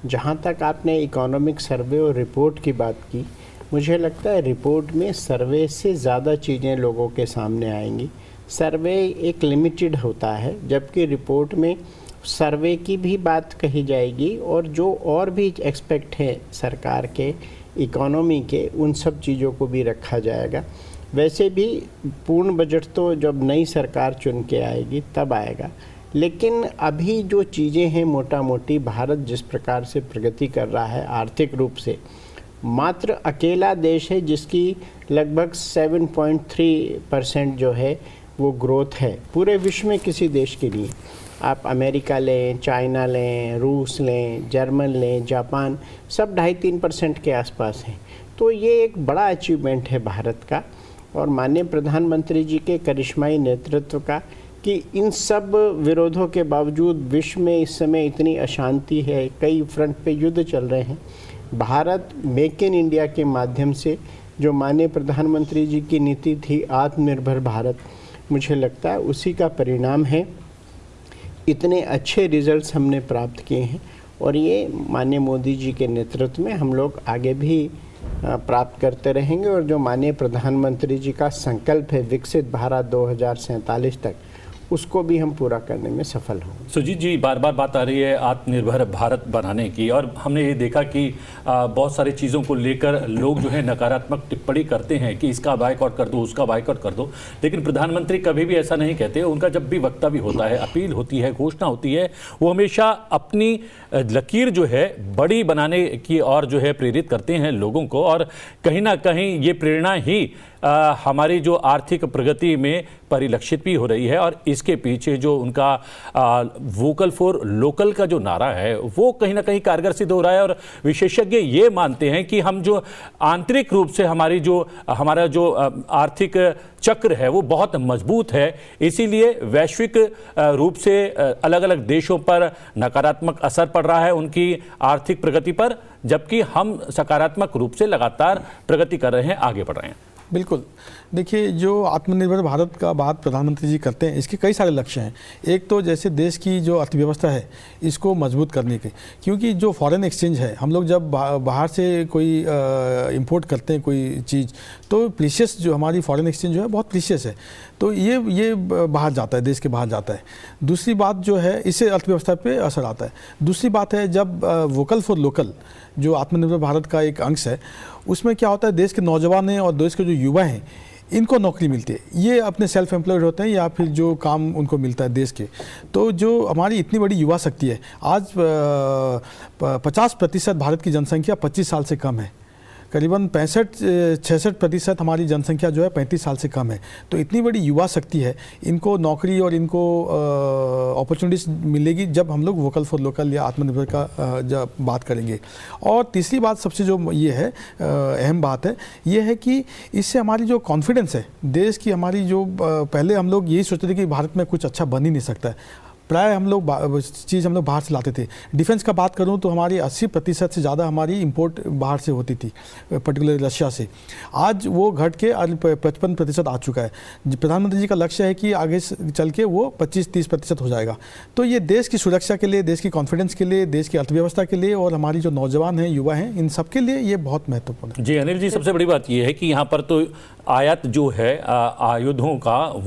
जहाँ तक आपने इकोनॉमिक सर्वे और रिपोर्ट की बात की, मुझे लगता है रिपोर्ट में सर्वे से ज़्यादा चीज़ें लोगों के सामने आएंगी। सर्वे एक लिमिटेड होता है, जबकि रिपोर्ट में सर्वे की भी बात कही जाएगी और जो और भी एक्सपेक्ट है सरकार के, इकोनॉमी के, उन सब चीज़ों को भी रखा जाएगा। वैसे भी पूर्ण बजट तो जब नई सरकार चुन के आएगी तब आएगा, लेकिन अभी जो चीज़ें हैं मोटा मोटी, भारत जिस प्रकार से प्रगति कर रहा है आर्थिक रूप से, मात्र अकेला देश है जिसकी लगभग 7.3% जो है वो ग्रोथ है। पूरे विश्व में किसी देश के लिए, आप अमेरिका लें, चाइना लें, रूस लें, जर्मन लें, जापान, सब 2.5-3% के आसपास हैं। तो ये एक बड़ा अचीवमेंट है भारत का और माननीय प्रधानमंत्री जी के करिश्माई नेतृत्व का, कि इन सब विरोधों के बावजूद विश्व में इस समय इतनी अशांति है, कई फ्रंट पे युद्ध चल रहे हैं, भारत मेक इन इंडिया के माध्यम से जो माननीय प्रधानमंत्री जी की नीति थी आत्मनिर्भर भारत, मुझे लगता है उसी का परिणाम है। इतने अच्छे रिजल्ट्स हमने प्राप्त किए हैं और ये माननीय मोदी जी के नेतृत्व में हम लोग आगे भी प्राप्त करते रहेंगे। और जो माननीय प्रधानमंत्री जी का संकल्प है विकसित भारत 2047 तक, उसको भी हम पूरा करने में सफल होंगे। सुजीत जी, बार बार बात आ रही है आत्मनिर्भर भारत बनाने की और हमने ये देखा कि बहुत सारी चीज़ों को लेकर लोग जो है नकारात्मक टिप्पणी करते हैं कि इसका बायकॉट कर दो, उसका बायकॉट कर दो, लेकिन प्रधानमंत्री कभी भी ऐसा नहीं कहते। उनका जब भी वक्तव्य होता है, अपील होती है, घोषणा होती है, वो हमेशा अपनी लकीर जो है बड़ी बनाने की और जो है प्रेरित करते हैं लोगों को। और कहीं ना कहीं ये प्रेरणा ही हमारी जो आर्थिक प्रगति में परिलक्षित भी हो रही है और इसके पीछे जो उनका वोकल फॉर लोकल का जो नारा है वो कहीं ना कहीं कारगर सिद्ध हो रहा है। और विशेषज्ञ ये मानते हैं कि हम जो आंतरिक रूप से हमारा जो आर्थिक चक्र है वो बहुत मजबूत है, इसीलिए वैश्विक रूप से अलग अलग देशों पर नकारात्मक असर पड़ रहा है उनकी आर्थिक प्रगति पर, जबकि हम सकारात्मक रूप से लगातार प्रगति कर रहे हैं, आगे बढ़ रहे हैं। बिल्कुल, देखिए, जो आत्मनिर्भर भारत का बात प्रधानमंत्री जी करते हैं, इसके कई सारे लक्ष्य हैं। एक तो जैसे देश की जो अर्थव्यवस्था है इसको मजबूत करने के, क्योंकि जो फॉरेन एक्सचेंज है, हम लोग जब बाहर से कोई इंपोर्ट करते हैं कोई चीज़, तो प्रीशियस जो हमारी फॉरेन एक्सचेंज जो है बहुत प्रीशियस है, तो ये बाहर जाता है, देश के बाहर जाता है। दूसरी बात जो है, इससे अर्थव्यवस्था पे असर आता है। दूसरी बात है, जब वोकल फॉर लोकल जो आत्मनिर्भर भारत का एक अंश है, उसमें क्या होता है, देश के नौजवान हैं और देश के जो युवा हैं इनको नौकरी मिलती है, ये अपने सेल्फ एम्प्लॉयड होते हैं या फिर जो काम उनको मिलता है देश के। तो जो हमारी इतनी बड़ी युवा शक्ति है, आज 50% भारत की जनसंख्या 25 साल से कम है, करीबन 65-66% हमारी जनसंख्या जो है 35 साल से कम है। तो इतनी बड़ी युवा शक्ति है, इनको नौकरी और इनको अपॉर्चुनिटीज मिलेगी जब हम लोग वोकल फॉर लोकल या आत्मनिर्भर का जब बात करेंगे। और तीसरी बात सबसे जो ये है अहम बात है, ये है कि इससे हमारी जो कॉन्फिडेंस है देश की, हमारी जो पहले हम लोग यही सोचते थे कि भारत में कुछ अच्छा बन ही नहीं सकता है, प्राय हम लोग चीज़ हम लोग बाहर से लाते थे। डिफेंस का बात करूं तो हमारी 80% से ज़्यादा हमारी इंपोर्ट बाहर से होती थी, पर्टिकुलर रशिया से। आज वो घट के 55% आ चुका है। प्रधानमंत्री जी का लक्ष्य है कि आगे चल के वो 25-30% हो जाएगा। तो ये देश की सुरक्षा के लिए, देश की कॉन्फिडेंस के लिए, देश की अर्थव्यवस्था के लिए और हमारी जो नौजवान हैं, युवा हैं, इन सब के लिए ये बहुत महत्वपूर्ण है। जी अनिल जी, सबसे बड़ी बात ये है कि यहाँ पर तो आयात जो है आयुधों का